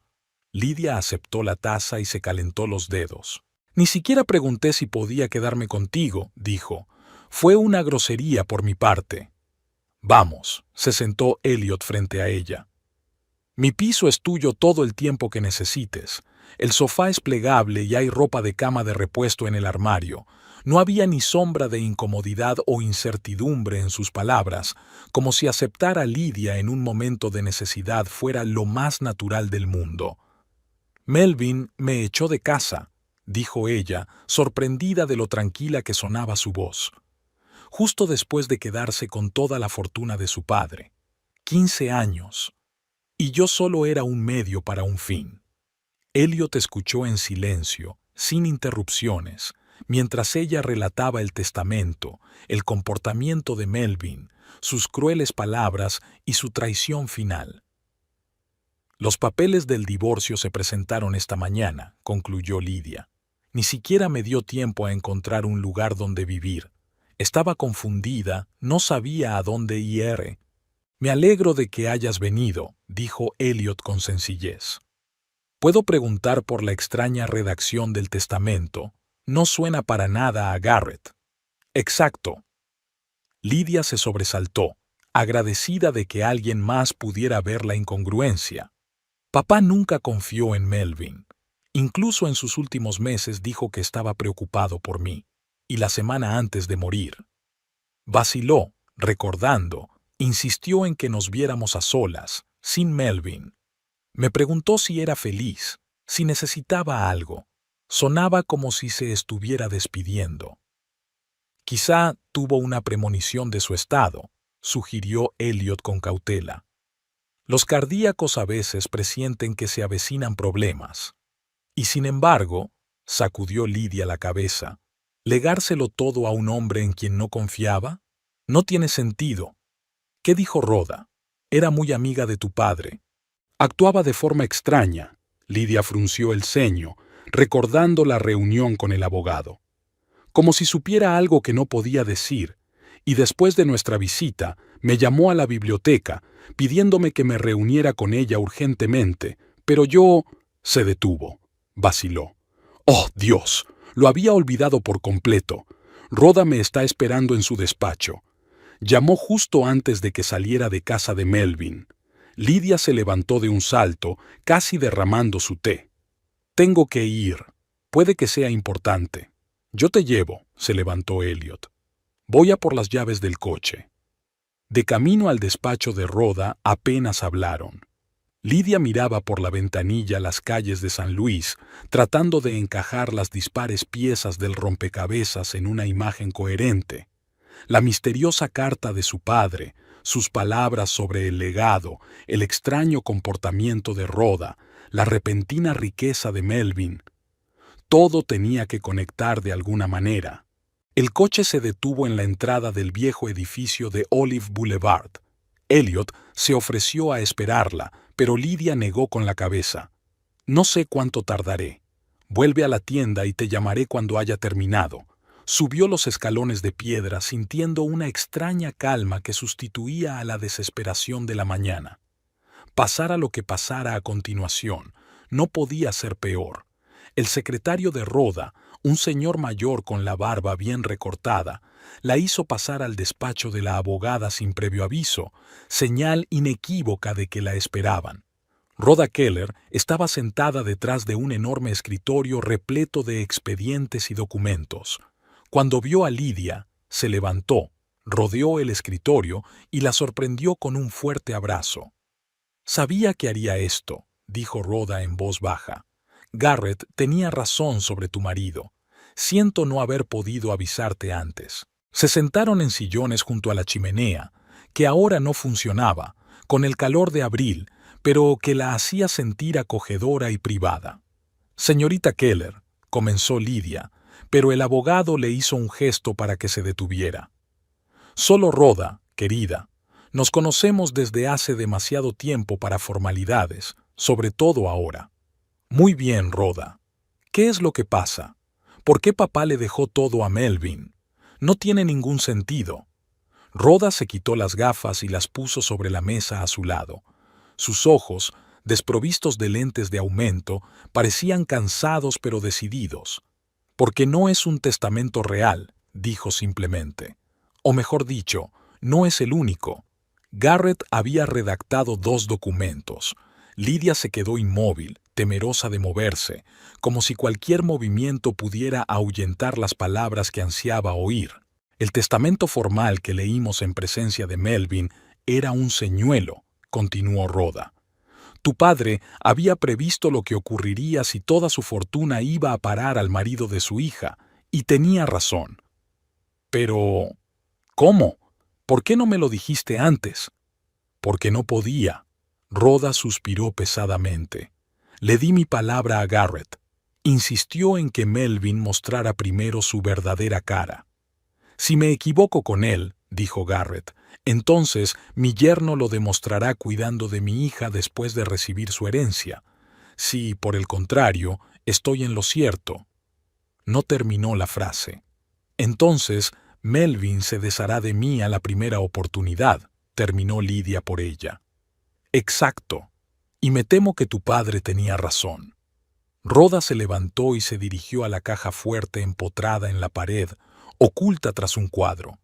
Lidia aceptó la taza y se calentó los dedos. «Ni siquiera pregunté si podía quedarme contigo», dijo. «Fue una grosería por mi parte». «Vamos», se sentó Elliot frente a ella. «Mi piso es tuyo todo el tiempo que necesites. El sofá es plegable y hay ropa de cama de repuesto en el armario». No había ni sombra de incomodidad o incertidumbre en sus palabras, como si aceptar a Lidia en un momento de necesidad fuera lo más natural del mundo. «Melvin me echó de casa», dijo ella, sorprendida de lo tranquila que sonaba su voz. «Justo después de quedarse con toda la fortuna de su padre. 15 años. Y yo solo era un medio para un fin». Elliot escuchó en silencio, sin interrupciones, mientras ella relataba el testamento, el comportamiento de Melvin, sus crueles palabras y su traición final. «Los papeles del divorcio se presentaron esta mañana», concluyó Lidia. «Ni siquiera me dio tiempo a encontrar un lugar donde vivir. Estaba confundida, no sabía a dónde ir». «Me alegro de que hayas venido», dijo Elliot con sencillez. «¿Puedo preguntar por la extraña redacción del testamento? No suena para nada a Garrett». «Exacto». Lidia se sobresaltó, agradecida de que alguien más pudiera ver la incongruencia. Papá nunca confió en Melvin. Incluso en sus últimos meses dijo que estaba preocupado por mí, y la semana antes de morir. Vaciló, recordando, insistió en que nos viéramos a solas, sin Melvin. Me preguntó si era feliz, si necesitaba algo. Sonaba como si se estuviera despidiendo. «Quizá tuvo una premonición de su estado», sugirió Elliot con cautela. «Los cardíacos a veces presienten que se avecinan problemas». Y sin embargo, sacudió Lidia la cabeza, ¿legárselo todo a un hombre en quien no confiaba? No tiene sentido. ¿Qué dijo Rhoda? Era muy amiga de tu padre. Actuaba de forma extraña. Lidia frunció el ceño, recordando la reunión con el abogado. Como si supiera algo que no podía decir, y después de nuestra visita me llamó a la biblioteca, pidiéndome que me reuniera con ella urgentemente, pero yo... Se detuvo. Vaciló. ¡Oh, Dios! Lo había olvidado por completo. Rhoda me está esperando en su despacho. Llamó justo antes de que saliera de casa de Melvin. Lidia se levantó de un salto, casi derramando su té. «Tengo que ir. Puede que sea importante». «Yo te llevo», se levantó Elliot. «Voy a por las llaves del coche». De camino al despacho de Rhoda apenas hablaron. Lidia miraba por la ventanilla las calles de San Luis, tratando de encajar las dispares piezas del rompecabezas en una imagen coherente. La misteriosa carta de su padre, sus palabras sobre el legado, el extraño comportamiento de Rhoda, la repentina riqueza de Melvin. Todo tenía que conectar de alguna manera. El coche se detuvo en la entrada del viejo edificio de Olive Boulevard. Elliot se ofreció a esperarla, pero Lidia negó con la cabeza. «No sé cuánto tardaré. Vuelve a la tienda y te llamaré cuando haya terminado». Subió los escalones de piedra sintiendo una extraña calma que sustituía a la desesperación de la mañana. Pasara lo que pasara a continuación, no podía ser peor. El secretario de Rhoda, un señor mayor con la barba bien recortada, la hizo pasar al despacho de la abogada sin previo aviso, señal inequívoca de que la esperaban. Rhoda Keller estaba sentada detrás de un enorme escritorio repleto de expedientes y documentos. Cuando vio a Lidia, se levantó, rodeó el escritorio y la sorprendió con un fuerte abrazo. «Sabía que haría esto», dijo Rhoda en voz baja. «Garrett tenía razón sobre tu marido. Siento no haber podido avisarte antes». Se sentaron en sillones junto a la chimenea, que ahora no funcionaba, con el calor de abril, pero que la hacía sentir acogedora y privada. «Señorita Keller», comenzó Lidia, pero el abogado le hizo un gesto para que se detuviera. Solo Rhoda, querida. Nos conocemos desde hace demasiado tiempo para formalidades, sobre todo ahora. Muy bien, Rhoda. ¿Qué es lo que pasa? ¿Por qué papá le dejó todo a Melvin? No tiene ningún sentido. Rhoda se quitó las gafas y las puso sobre la mesa a su lado. Sus ojos, desprovistos de lentes de aumento, parecían cansados pero decididos. Porque no es un testamento real, dijo simplemente. O mejor dicho, no es el único. Garrett había redactado 2 documentos. Lidia se quedó inmóvil, temerosa de moverse, como si cualquier movimiento pudiera ahuyentar las palabras que ansiaba oír. El testamento formal que leímos en presencia de Melvin era un señuelo, continuó Rhoda. Tu padre había previsto lo que ocurriría si toda su fortuna iba a parar al marido de su hija, y tenía razón. Pero, ¿cómo? ¿Por qué no me lo dijiste antes? Porque no podía. Rhoda suspiró pesadamente. Le di mi palabra a Garrett. Insistió en que Melvin mostrara primero su verdadera cara. Si me equivoco con él, dijo Garrett, entonces mi yerno lo demostrará cuidando de mi hija después de recibir su herencia. Si, por el contrario, estoy en lo cierto. No terminó la frase. Entonces, Melvin se deshará de mí a la primera oportunidad, terminó Lidia por ella. Exacto. Y me temo que tu padre tenía razón. Rhoda se levantó y se dirigió a la caja fuerte empotrada en la pared, oculta tras un cuadro.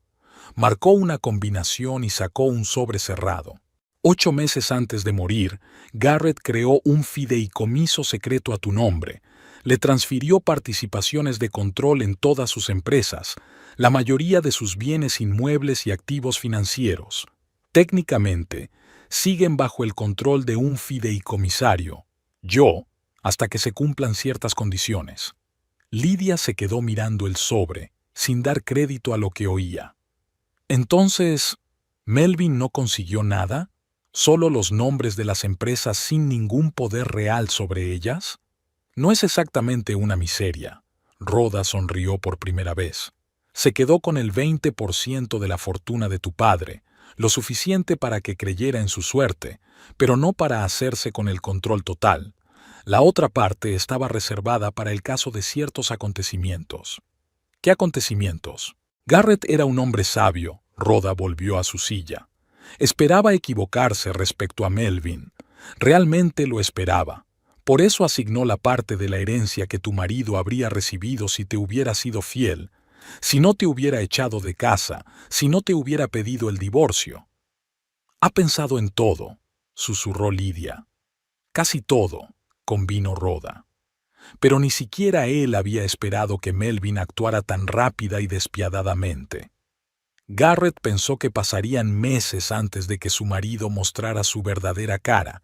Marcó una combinación y sacó un sobre cerrado. 8 meses antes de morir, Garrett creó un fideicomiso secreto a tu nombre. Le transfirió participaciones de control en todas sus empresas, la mayoría de sus bienes inmuebles y activos financieros. Técnicamente, siguen bajo el control de un fideicomisario, yo, hasta que se cumplan ciertas condiciones. Lidia se quedó mirando el sobre, sin dar crédito a lo que oía. Entonces, ¿Melvin no consiguió nada? ¿Solo los nombres de las empresas sin ningún poder real sobre ellas? No es exactamente una miseria. Rhoda sonrió por primera vez. Se quedó con el 20% de la fortuna de tu padre, lo suficiente para que creyera en su suerte, pero no para hacerse con el control total. La otra parte estaba reservada para el caso de ciertos acontecimientos. ¿Qué acontecimientos? Garrett era un hombre sabio. Rhoda volvió a su silla. Esperaba equivocarse respecto a Melvin. Realmente lo esperaba. Por eso asignó la parte de la herencia que tu marido habría recibido si te hubiera sido fiel, si no te hubiera echado de casa, si no te hubiera pedido el divorcio. Ha pensado en todo, susurró Lidia. Casi todo, convino Rhoda. Pero ni siquiera él había esperado que Melvin actuara tan rápida y despiadadamente. Garrett pensó que pasarían meses antes de que su marido mostrara su verdadera cara.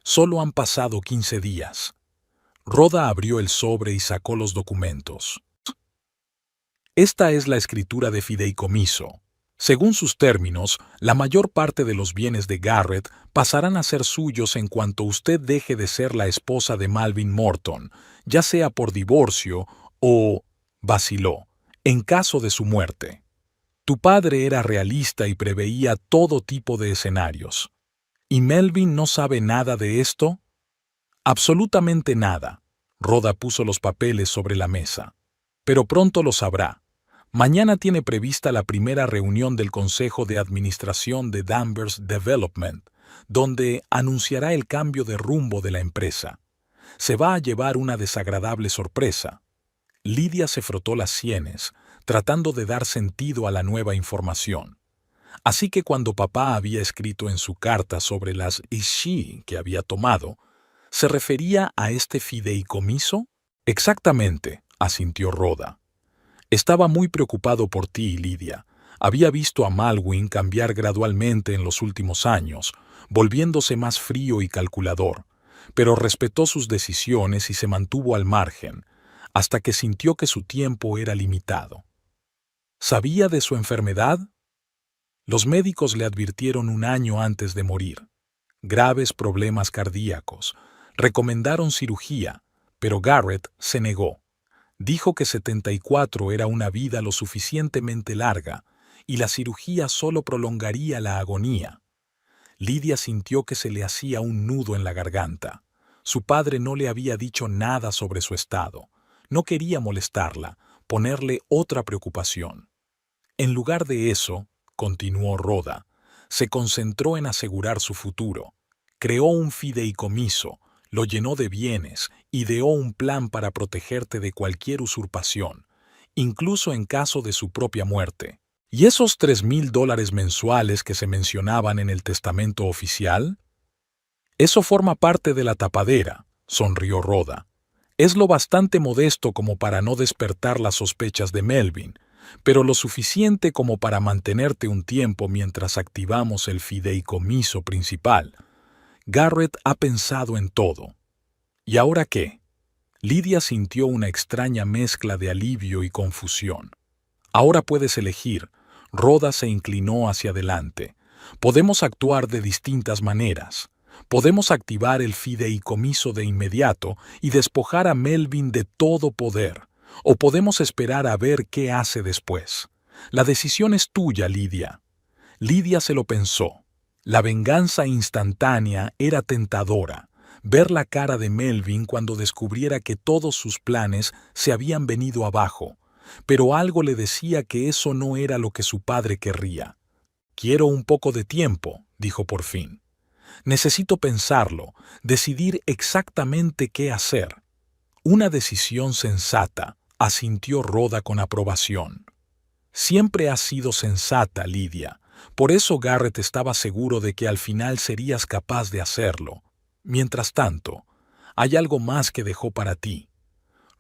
Solo han pasado 15 días. Rhoda abrió el sobre y sacó los documentos. Esta es la escritura de fideicomiso. Según sus términos, la mayor parte de los bienes de Garrett pasarán a ser suyos en cuanto usted deje de ser la esposa de Melvin Morton, ya sea por divorcio o, vaciló, en caso de su muerte. Tu padre era realista y preveía todo tipo de escenarios. ¿Y Melvin no sabe nada de esto? Absolutamente nada. Rhoda puso los papeles sobre la mesa. Pero pronto lo sabrá. Mañana tiene prevista la primera reunión del Consejo de Administración de Danvers Development, donde anunciará el cambio de rumbo de la empresa. Se va a llevar una desagradable sorpresa. Lidia se frotó las sienes, tratando de dar sentido a la nueva información. Así que cuando papá había escrito en su carta sobre las ishi que había tomado, ¿se refería a este fideicomiso? Exactamente, asintió Rhoda. Estaba muy preocupado por ti, Lidia. Había visto a Malwin cambiar gradualmente en los últimos años, volviéndose más frío y calculador, pero respetó sus decisiones y se mantuvo al margen, hasta que sintió que su tiempo era limitado. ¿Sabía de su enfermedad? Los médicos le advirtieron un año antes de morir. Graves problemas cardíacos. Recomendaron cirugía, pero Garrett se negó. Dijo que 74 era una vida lo suficientemente larga y la cirugía solo prolongaría la agonía. Lidia sintió que se le hacía un nudo en la garganta. Su padre no le había dicho nada sobre su estado. No quería molestarla, ponerle otra preocupación. En lugar de eso, continuó Rhoda, se concentró en asegurar su futuro. Creó un fideicomiso, lo llenó de bienes, ideó un plan para protegerte de cualquier usurpación, incluso en caso de su propia muerte. ¿Y esos $3,000 mensuales que se mencionaban en el testamento oficial? Eso forma parte de la tapadera, sonrió Rhoda. Es lo bastante modesto como para no despertar las sospechas de Melvin, pero lo suficiente como para mantenerte un tiempo mientras activamos el fideicomiso principal. Garrett ha pensado en todo. ¿Y ahora qué? Lidia sintió una extraña mezcla de alivio y confusión. Ahora puedes elegir. Rhoda se inclinó hacia adelante. Podemos actuar de distintas maneras. Podemos activar el fideicomiso de inmediato y despojar a Melvin de todo poder. O podemos esperar a ver qué hace después. La decisión es tuya, Lidia. Lidia se lo pensó. La venganza instantánea era tentadora. Ver la cara de Melvin cuando descubriera que todos sus planes se habían venido abajo. Pero algo le decía que eso no era lo que su padre querría. «Quiero un poco de tiempo», dijo por fin. «Necesito pensarlo, decidir exactamente qué hacer». «Una decisión sensata», asintió Rhoda con aprobación. «Siempre has sido sensata, Lidia. Por eso Garrett estaba seguro de que al final serías capaz de hacerlo. Mientras tanto, hay algo más que dejó para ti».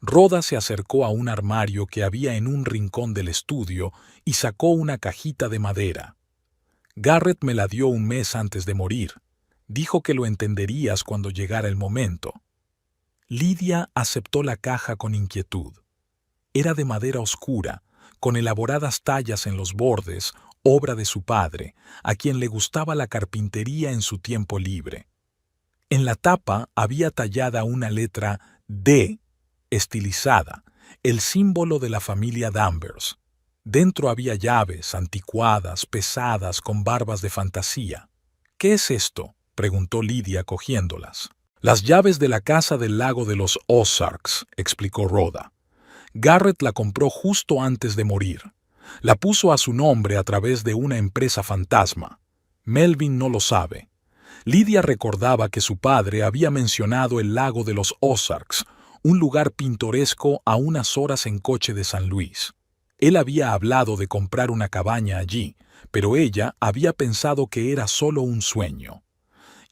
Rhoda se acercó a un armario que había en un rincón del estudio y sacó una cajita de madera. «Garrett me la dio un mes antes de morir. Dijo que lo entenderías cuando llegara el momento». Lidia aceptó la caja con inquietud. Era de madera oscura, con elaboradas tallas en los bordes, obra de su padre, a quien le gustaba la carpintería en su tiempo libre. En la tapa había tallada una letra D, estilizada, el símbolo de la familia Danvers. Dentro había llaves, anticuadas, pesadas, con barbas de fantasía. «¿Qué es esto?», preguntó Lidia cogiéndolas. «Las llaves de la casa del lago de los Ozarks», explicó Rhoda. «Garrett la compró justo antes de morir. La puso a su nombre a través de una empresa fantasma. Melvin no lo sabe». Lidia recordaba que su padre había mencionado el lago de los Ozarks, un lugar pintoresco a unas horas en coche de San Luis. Él había hablado de comprar una cabaña allí, pero ella había pensado que era solo un sueño.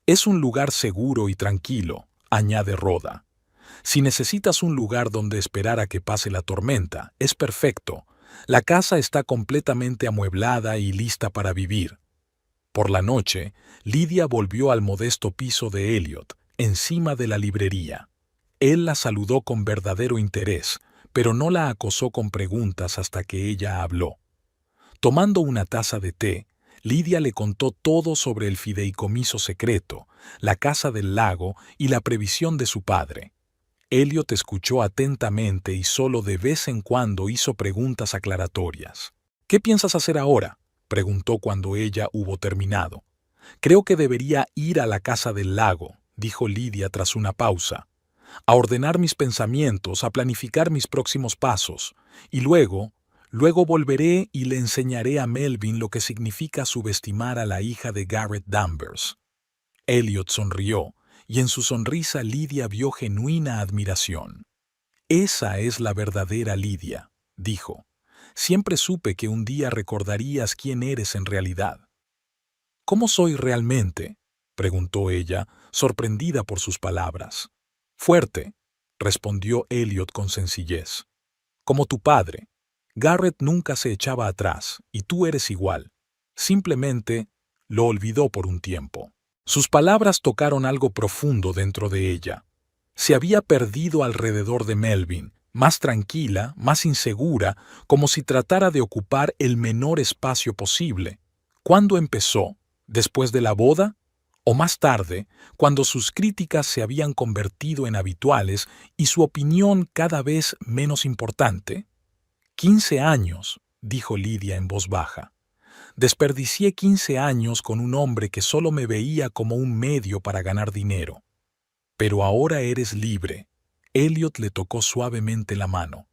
«Es un lugar seguro y tranquilo», añade Rhoda. «Si necesitas un lugar donde esperar a que pase la tormenta, es perfecto. La casa está completamente amueblada y lista para vivir». Por la noche, Lidia volvió al modesto piso de Elliot, encima de la librería. Él la saludó con verdadero interés, pero no la acosó con preguntas hasta que ella habló. Tomando una taza de té, Lidia le contó todo sobre el fideicomiso secreto, la casa del lago y la previsión de su padre. Elliot escuchó atentamente y solo de vez en cuando hizo preguntas aclaratorias. «¿Qué piensas hacer ahora?», preguntó cuando ella hubo terminado. «Creo que debería ir a la casa del lago», dijo Lidia tras una pausa, «a ordenar mis pensamientos, a planificar mis próximos pasos, y luego volveré y le enseñaré a Melvin lo que significa subestimar a la hija de Garrett Danvers». Elliot sonrió, y en su sonrisa Lidia vio genuina admiración. «Esa es la verdadera Lidia», dijo. «Siempre supe que un día recordarías quién eres en realidad». «¿Cómo soy realmente?», preguntó ella, sorprendida por sus palabras. «Fuerte», respondió Elliot con sencillez. «Como tu padre. Garrett nunca se echaba atrás, y tú eres igual. Simplemente lo olvidó por un tiempo». Sus palabras tocaron algo profundo dentro de ella. Se había perdido alrededor de Melvin, más tranquila, más insegura, como si tratara de ocupar el menor espacio posible. ¿Cuándo empezó? ¿Después de la boda? ¿O más tarde, cuando sus críticas se habían convertido en habituales y su opinión cada vez menos importante? 15 años, dijo Lidia en voz baja. Desperdicié 15 años con un hombre que solo me veía como un medio para ganar dinero. Pero ahora eres libre. Elliot le tocó suavemente la mano.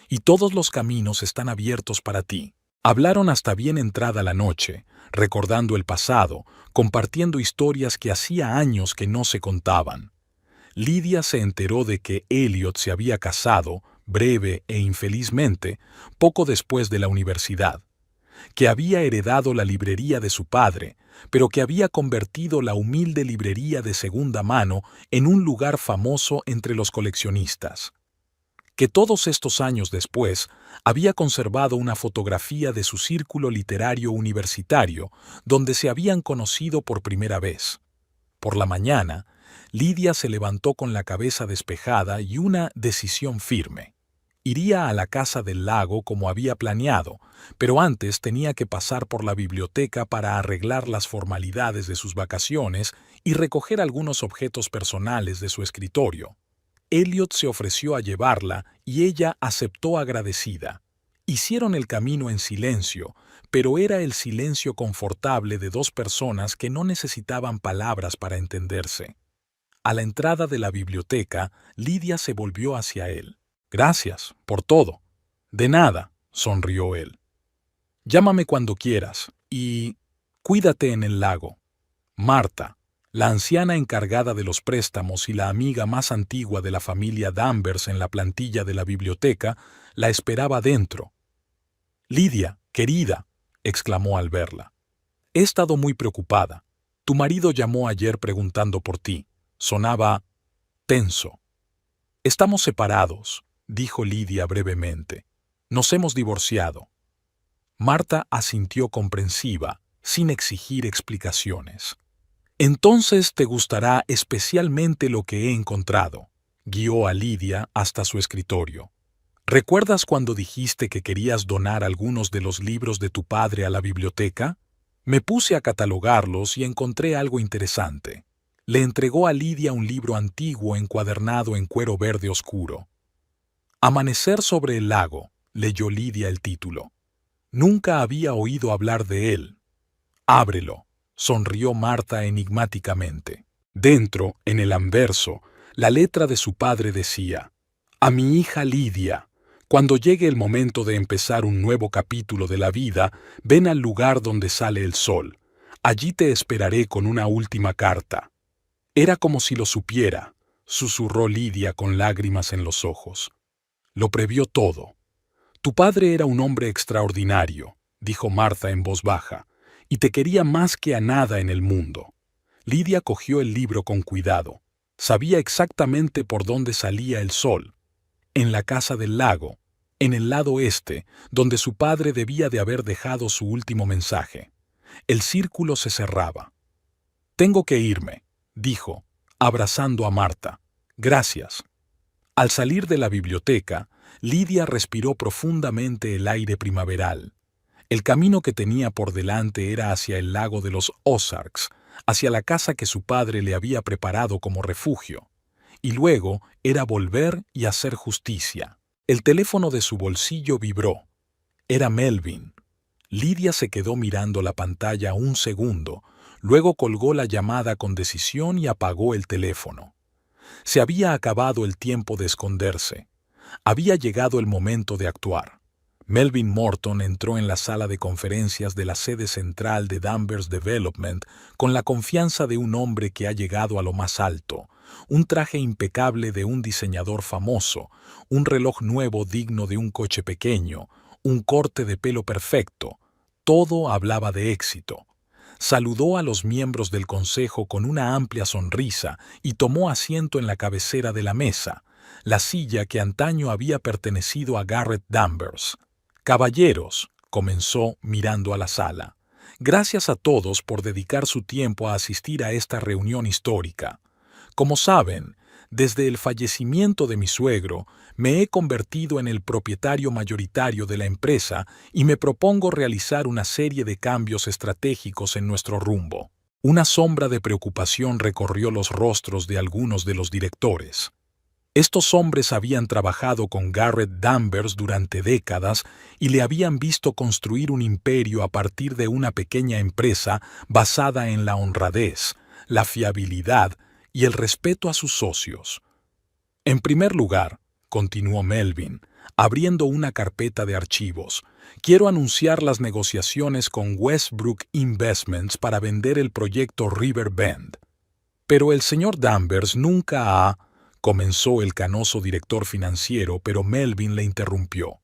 Y todos los caminos están abiertos para ti. Hablaron hasta bien entrada la noche, recordando el pasado, compartiendo historias que hacía años que no se contaban. Lydia se enteró de que Elliot se había casado, breve e infelizmente, poco después de la universidad, que había heredado la librería de su padre, pero que había convertido la humilde librería de segunda mano en un lugar famoso entre los coleccionistas. Que todos estos años después había conservado una fotografía de su círculo literario universitario donde se habían conocido por primera vez. Por la mañana, Lydia se levantó con la cabeza despejada y una decisión firme. Iría a la casa del lago como había planeado, pero antes tenía que pasar por la biblioteca para arreglar las formalidades de sus vacaciones y recoger algunos objetos personales de su escritorio. Elliot se ofreció a llevarla y ella aceptó agradecida. Hicieron el camino en silencio, pero era el silencio confortable de dos personas que no necesitaban palabras para entenderse. A la entrada de la biblioteca, Lydia se volvió hacia él. «Gracias, por todo». «De nada», sonrió él. «Llámame cuando quieras y cuídate en el lago». Marta, la anciana encargada de los préstamos y la amiga más antigua de la familia Danvers en la plantilla de la biblioteca, la esperaba dentro. «Lydia, querida», exclamó al verla. «He estado muy preocupada. Tu marido llamó ayer preguntando por ti». Sonaba tenso. «Estamos separados», dijo Lydia brevemente. «Nos hemos divorciado». Marta asintió comprensiva, sin exigir explicaciones. «Entonces te gustará especialmente lo que he encontrado», guió a Lydia hasta su escritorio. «¿Recuerdas cuando dijiste que querías donar algunos de los libros de tu padre a la biblioteca? Me puse a catalogarlos y encontré algo interesante». Le entregó a Lydia un libro antiguo encuadernado en cuero verde oscuro. «Amanecer sobre el lago», leyó Lydia el título. Nunca había oído hablar de él. «Ábrelo», sonrió Marta enigmáticamente. Dentro, en el anverso, la letra de su padre decía: «A mi hija Lydia, cuando llegue el momento de empezar un nuevo capítulo de la vida, ven al lugar donde sale el sol. Allí te esperaré con una última carta». Era como si lo supiera, susurró Lydia con lágrimas en los ojos. Lo previó todo. «Tu padre era un hombre extraordinario», dijo Marta en voz baja, «y te quería más que a nada en el mundo». Lydia cogió el libro con cuidado. Sabía exactamente por dónde salía el sol. En la casa del lago, en el lado este, donde su padre debía de haber dejado su último mensaje. El círculo se cerraba. «Tengo que irme», dijo, abrazando a Marta. «Gracias». Al salir de la biblioteca, Lydia respiró profundamente el aire primaveral. El camino que tenía por delante era hacia el lago de los Ozarks, hacia la casa que su padre le había preparado como refugio. Y luego era volver y hacer justicia. El teléfono de su bolsillo vibró. Era Melvin. Lydia se quedó mirando la pantalla un segundo. Luego colgó la llamada con decisión y apagó el teléfono. Se había acabado el tiempo de esconderse. Había llegado el momento de actuar. Melvin Morton entró en la sala de conferencias de la sede central de Danvers Development con la confianza de un hombre que ha llegado a lo más alto, un traje impecable de un diseñador famoso, un reloj nuevo digno de un coche pequeño, un corte de pelo perfecto. Todo hablaba de éxito. Saludó a los miembros del consejo con una amplia sonrisa y tomó asiento en la cabecera de la mesa, la silla que antaño había pertenecido a Garrett Danvers. «Caballeros», comenzó mirando a la sala, «gracias a todos por dedicar su tiempo a asistir a esta reunión histórica. Como saben, desde el fallecimiento de mi suegro, me he convertido en el propietario mayoritario de la empresa y me propongo realizar una serie de cambios estratégicos en nuestro rumbo». Una sombra de preocupación recorrió los rostros de algunos de los directores. Estos hombres habían trabajado con Garrett Danvers durante décadas y le habían visto construir un imperio a partir de una pequeña empresa basada en la honradez, la fiabilidad y el respeto a sus socios. En primer lugar, continuó Melvin, abriendo una carpeta de archivos, quiero anunciar las negociaciones con Westbrook Investments para vender el proyecto River Bend. Pero el señor Danvers nunca ha... comenzó el canoso director financiero, pero Melvin le interrumpió.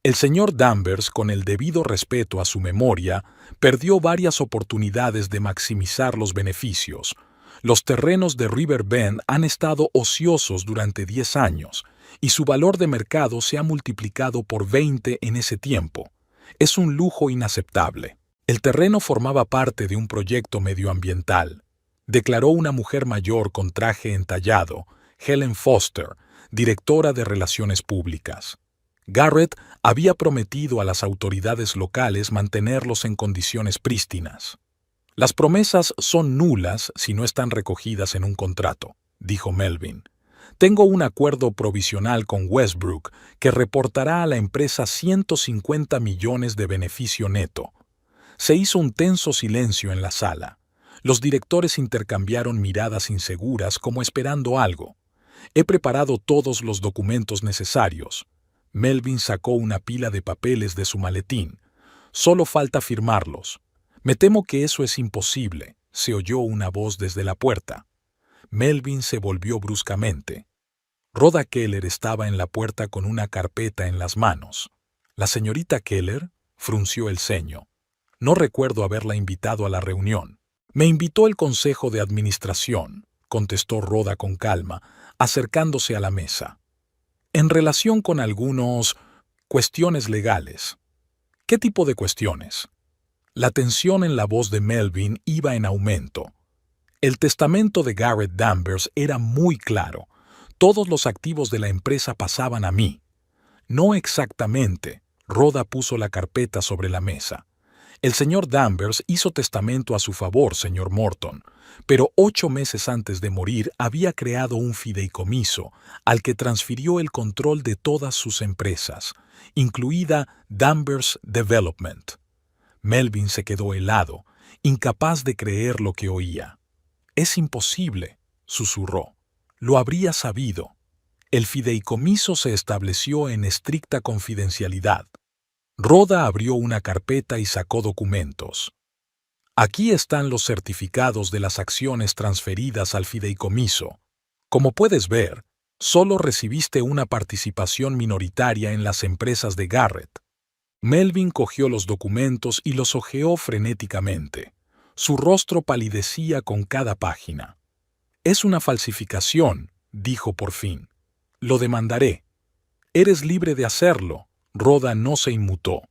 El señor Danvers, con el debido respeto a su memoria, perdió varias oportunidades de maximizar los beneficios. Los terrenos de River Bend han estado ociosos durante 10 años y su valor de mercado se ha multiplicado por 20 en ese tiempo. Es un lujo inaceptable. El terreno formaba parte de un proyecto medioambiental, declaró una mujer mayor con traje entallado, Helen Foster, directora de Relaciones Públicas. Garrett había prometido a las autoridades locales mantenerlos en condiciones prístinas. Las promesas son nulas si no están recogidas en un contrato, dijo Melvin. Tengo un acuerdo provisional con Westbrook que reportará a la empresa 150 millones de beneficio neto. Se hizo un tenso silencio en la sala. Los directores intercambiaron miradas inseguras como esperando algo. He preparado todos los documentos necesarios. Melvin sacó una pila de papeles de su maletín. Solo falta firmarlos. Me temo que eso es imposible, se oyó una voz desde la puerta. Melvin se volvió bruscamente. Rhoda Keller estaba en la puerta con una carpeta en las manos. ¿La señorita Keller? Frunció el ceño. No recuerdo haberla invitado a la reunión. Me invitó el consejo de administración, contestó Rhoda con calma, acercándose a la mesa. En relación con cuestiones legales. ¿Qué tipo de cuestiones? La tensión en la voz de Melvin iba en aumento. El testamento de Garrett Danvers era muy claro. Todos los activos de la empresa pasaban a mí. No exactamente. Rhoda puso la carpeta sobre la mesa. El señor Danvers hizo testamento a su favor, señor Morton, pero 8 meses antes de morir había creado un fideicomiso al que transfirió el control de todas sus empresas, incluida Danvers Development. Melvin se quedó helado, incapaz de creer lo que oía. «Es imposible», susurró. «Lo habría sabido. El fideicomiso se estableció en estricta confidencialidad». Rhoda abrió una carpeta y sacó documentos. «Aquí están los certificados de las acciones transferidas al fideicomiso. Como puedes ver, solo recibiste una participación minoritaria en las empresas de Garrett». Melvin cogió los documentos y los hojeó frenéticamente. Su rostro palidecía con cada página. «Es una falsificación», dijo por fin. «Lo demandaré». «Eres libre de hacerlo». Rhoda no se inmutó.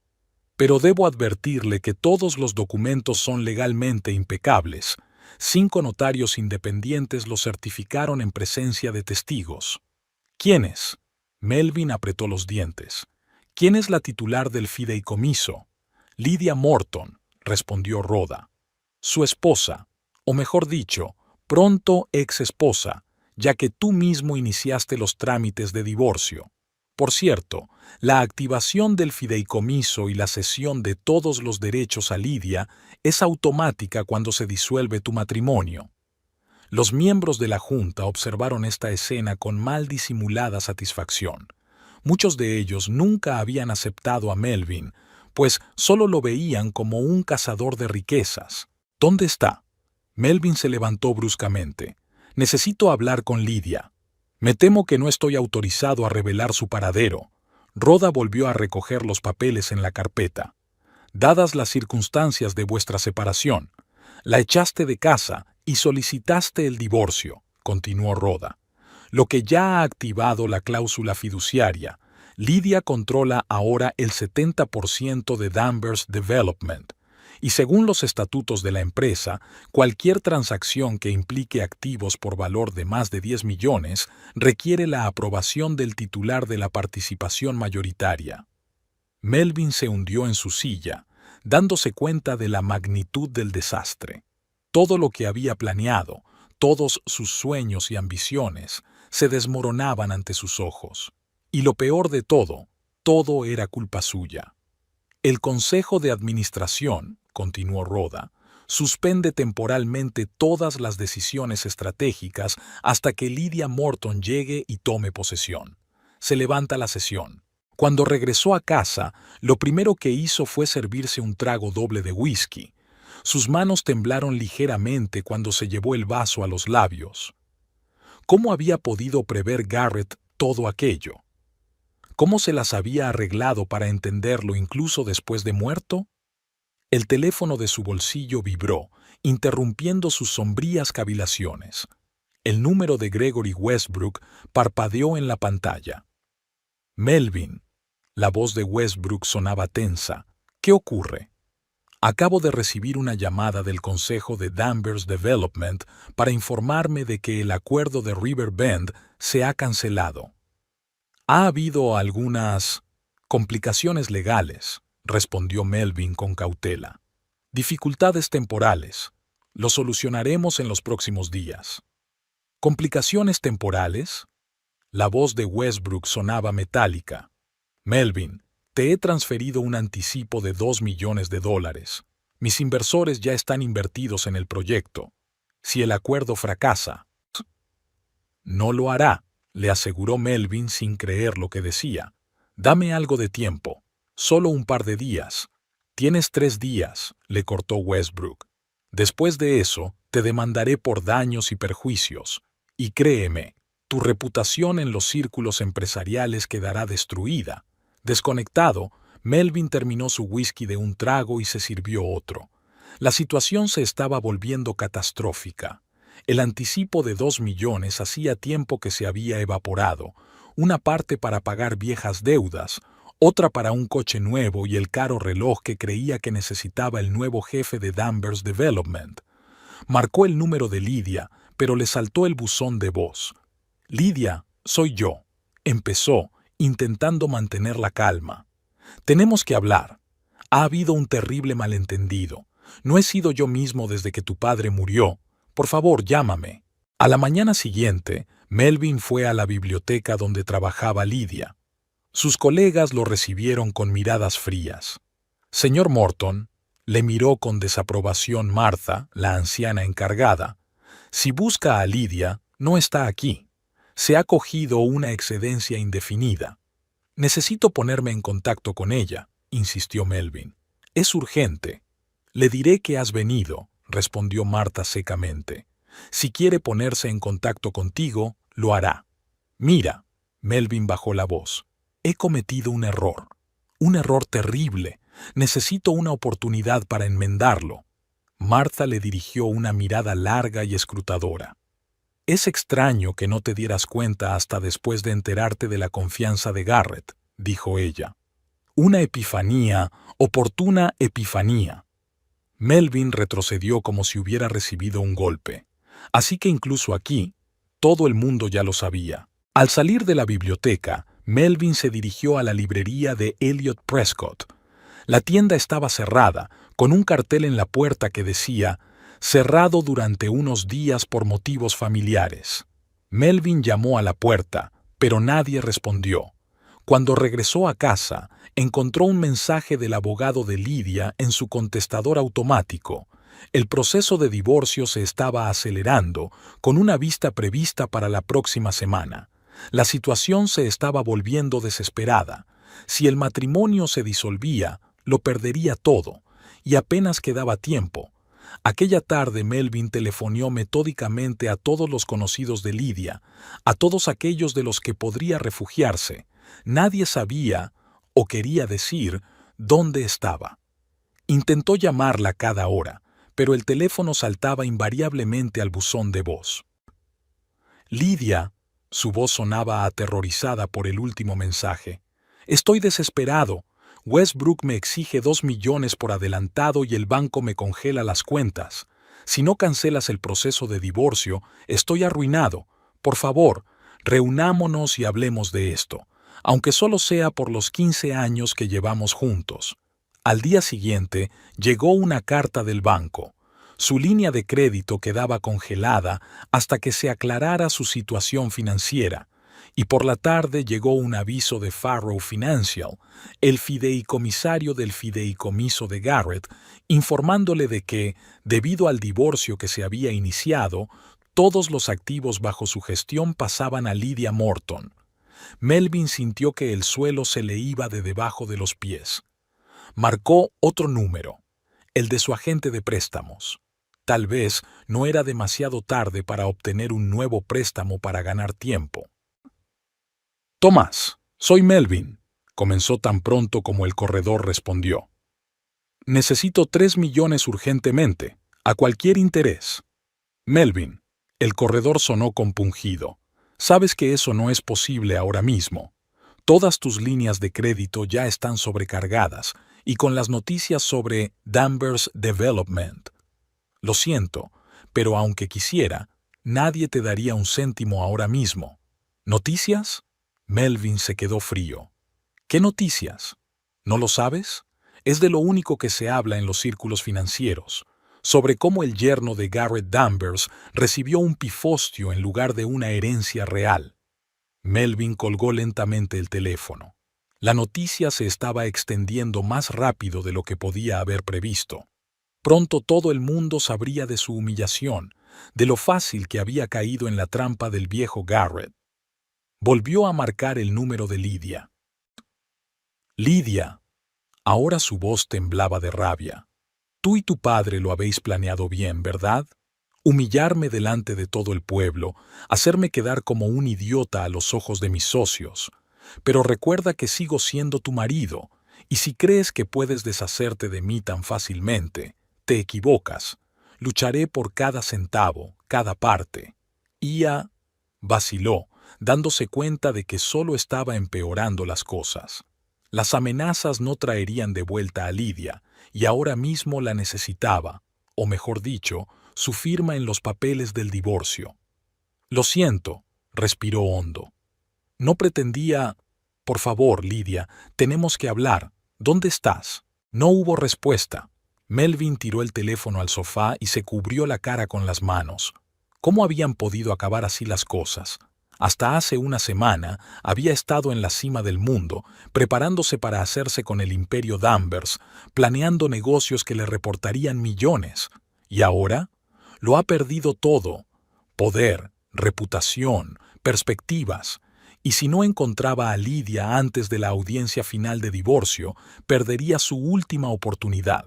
«Pero debo advertirle que todos los documentos son legalmente impecables. 5 notarios independientes los certificaron en presencia de testigos». «¿Quiénes?» Melvin apretó los dientes. «¿Quién es la titular del fideicomiso?» «Lydia Morton», respondió Rhoda. «Su esposa, o mejor dicho, pronto ex-esposa, ya que tú mismo iniciaste los trámites de divorcio. Por cierto, la activación del fideicomiso y la cesión de todos los derechos a Lydia es automática cuando se disuelve tu matrimonio». Los miembros de la Junta observaron esta escena con mal disimulada satisfacción. Muchos de ellos nunca habían aceptado a Melvin, pues solo lo veían como un cazador de riquezas. «¿Dónde está?» Melvin se levantó bruscamente. «Necesito hablar con Lydia. Me temo que no estoy autorizado a revelar su paradero». Rhoda volvió a recoger los papeles en la carpeta. «Dadas las circunstancias de vuestra separación, la echaste de casa y solicitaste el divorcio», continuó Rhoda. «Lo que ya ha activado la cláusula fiduciaria. Lydia controla ahora el 70% de Danvers Development. Y según los estatutos de la empresa, cualquier transacción que implique activos por valor de más de 10 millones requiere la aprobación del titular de la participación mayoritaria». Melvin se hundió en su silla, dándose cuenta de la magnitud del desastre. Todo lo que había planeado, todos sus sueños y ambiciones, se desmoronaban ante sus ojos. Y lo peor de todo era culpa suya. El Consejo de Administración, continuó Rhoda, suspende temporalmente todas las decisiones estratégicas hasta que Lydia Morton llegue y tome posesión. Se levanta la sesión. Cuando regresó a casa, lo primero que hizo fue servirse un trago doble de whisky. Sus manos temblaron ligeramente cuando se llevó el vaso a los labios. ¿Cómo había podido prever Garrett todo aquello? ¿Cómo se las había arreglado para entenderlo incluso después de muerto? El teléfono de su bolsillo vibró, interrumpiendo sus sombrías cavilaciones. El número de Gregory Westbrook parpadeó en la pantalla. «Melvin». La voz de Westbrook sonaba tensa. «¿Qué ocurre?» «Acabo de recibir una llamada del Consejo de Danvers Development para informarme de que el acuerdo de River Bend se ha cancelado. Ha habido algunas complicaciones legales», respondió Melvin con cautela. «Dificultades temporales. Lo solucionaremos en los próximos días». «¿Complicaciones temporales?» La voz de Westbrook sonaba metálica. «Melvin, te he transferido un anticipo de $2 millones. Mis inversores ya están invertidos en el proyecto. Si el acuerdo fracasa...» «No lo hará», le aseguró Melvin sin creer lo que decía. «Dame algo de tiempo. Solo un par de días». «Tienes 3 días», le cortó Westbrook. «Después de eso, te demandaré por daños y perjuicios. Y créeme, tu reputación en los círculos empresariales quedará destruida». Desconectado, Melvin terminó su whisky de un trago y se sirvió otro. La situación se estaba volviendo catastrófica. El anticipo de 2 millones hacía tiempo que se había evaporado, una parte para pagar viejas deudas, otra para un coche nuevo y el caro reloj que creía que necesitaba el nuevo jefe de Danvers Development. Marcó el número de Lydia, pero le saltó el buzón de voz. «Lydia, soy yo», empezó, intentando mantener la calma. «Tenemos que hablar. Ha habido un terrible malentendido. No he sido yo mismo desde que tu padre murió. Por favor, llámame». A la mañana siguiente, Melvin fue a la biblioteca donde trabajaba Lydia. Sus colegas lo recibieron con miradas frías. «Señor Morton», le miró con desaprobación Martha, la anciana encargada, «si busca a Lydia, no está aquí. Se ha cogido una excedencia indefinida». «Necesito ponerme en contacto con ella», insistió Melvin. «Es urgente». «Le diré que has venido», respondió Martha secamente. «Si quiere ponerse en contacto contigo, lo hará». «Mira», Melvin bajó la voz, «he cometido un error terrible. Necesito una oportunidad para enmendarlo». Martha le dirigió una mirada larga y escrutadora. «Es extraño que no te dieras cuenta hasta después de enterarte de la confianza de Garrett», dijo ella. «Una epifanía, oportuna epifanía». Melvin retrocedió como si hubiera recibido un golpe. Así que incluso aquí, todo el mundo ya lo sabía. Al salir de la biblioteca, Melvin se dirigió a la librería de Elliot Prescott. La tienda estaba cerrada, con un cartel en la puerta que decía «Cerrado durante unos días por motivos familiares». Melvin llamó a la puerta, pero nadie respondió. Cuando regresó a casa, encontró un mensaje del abogado de Lydia en su contestador automático. El proceso de divorcio se estaba acelerando, con una vista prevista para la próxima semana. La situación se estaba volviendo desesperada. Si el matrimonio se disolvía, lo perdería todo, y apenas quedaba tiempo. Aquella tarde Melvin telefoneó metódicamente a todos los conocidos de Lydia, a todos aquellos de los que podría refugiarse. Nadie sabía, o quería decir, dónde estaba. Intentó llamarla cada hora, pero el teléfono saltaba invariablemente al buzón de voz. «Lydia», su voz sonaba aterrorizada por el último mensaje. «Estoy desesperado. Westbrook me exige 2 millones por adelantado y el banco me congela las cuentas. Si no cancelas el proceso de divorcio, estoy arruinado. Por favor, reunámonos y hablemos de esto, aunque solo sea por los 15 años que llevamos juntos». Al día siguiente, llegó una carta del banco. Su línea de crédito quedaba congelada hasta que se aclarara su situación financiera, y por la tarde llegó un aviso de Farrow Financial, el fideicomisario del fideicomiso de Garrett, informándole de que, debido al divorcio que se había iniciado, todos los activos bajo su gestión pasaban a Lydia Morton. Melvin sintió que el suelo se le iba de debajo de los pies. Marcó otro número, el de su agente de préstamos. Tal vez no era demasiado tarde para obtener un nuevo préstamo para ganar tiempo. Tomás, soy Melvin, comenzó tan pronto como el corredor respondió. Necesito 3 millones urgentemente, a cualquier interés. Melvin, el corredor sonó compungido. Sabes que eso no es posible ahora mismo. Todas tus líneas de crédito ya están sobrecargadas y con las noticias sobre Danvers Development. Lo siento, pero aunque quisiera, nadie te daría un céntimo ahora mismo. ¿Noticias? Melvin se quedó frío. ¿Qué noticias? ¿No lo sabes? Es de lo único que se habla en los círculos financieros, sobre cómo el yerno de Garrett Danvers recibió un pifostio en lugar de una herencia real. Melvin colgó lentamente el teléfono. La noticia se estaba extendiendo más rápido de lo que podía haber previsto. Pronto todo el mundo sabría de su humillación, de lo fácil que había caído en la trampa del viejo Garrett. Volvió a marcar el número de Lydia. Lydia. Ahora su voz temblaba de rabia. Tú y tu padre lo habéis planeado bien, ¿verdad? Humillarme delante de todo el pueblo, hacerme quedar como un idiota a los ojos de mis socios. Pero recuerda que sigo siendo tu marido, y si crees que puedes deshacerte de mí tan fácilmente, te equivocas. Lucharé por cada centavo, cada parte. Ia vaciló, dándose cuenta de que solo estaba empeorando las cosas. Las amenazas no traerían de vuelta a Lydia, y ahora mismo la necesitaba, o mejor dicho, su firma en los papeles del divorcio. Lo siento, respiró hondo. No pretendía... Por favor, Lydia, tenemos que hablar. ¿Dónde estás? No hubo respuesta. Melvin tiró el teléfono al sofá y se cubrió la cara con las manos. ¿Cómo habían podido acabar así las cosas? Hasta hace una semana había estado en la cima del mundo, preparándose para hacerse con el imperio Danvers, planeando negocios que le reportarían millones. ¿Y ahora? Lo ha perdido todo. Poder, reputación, perspectivas. Y si no encontraba a Lydia antes de la audiencia final de divorcio, perdería su última oportunidad.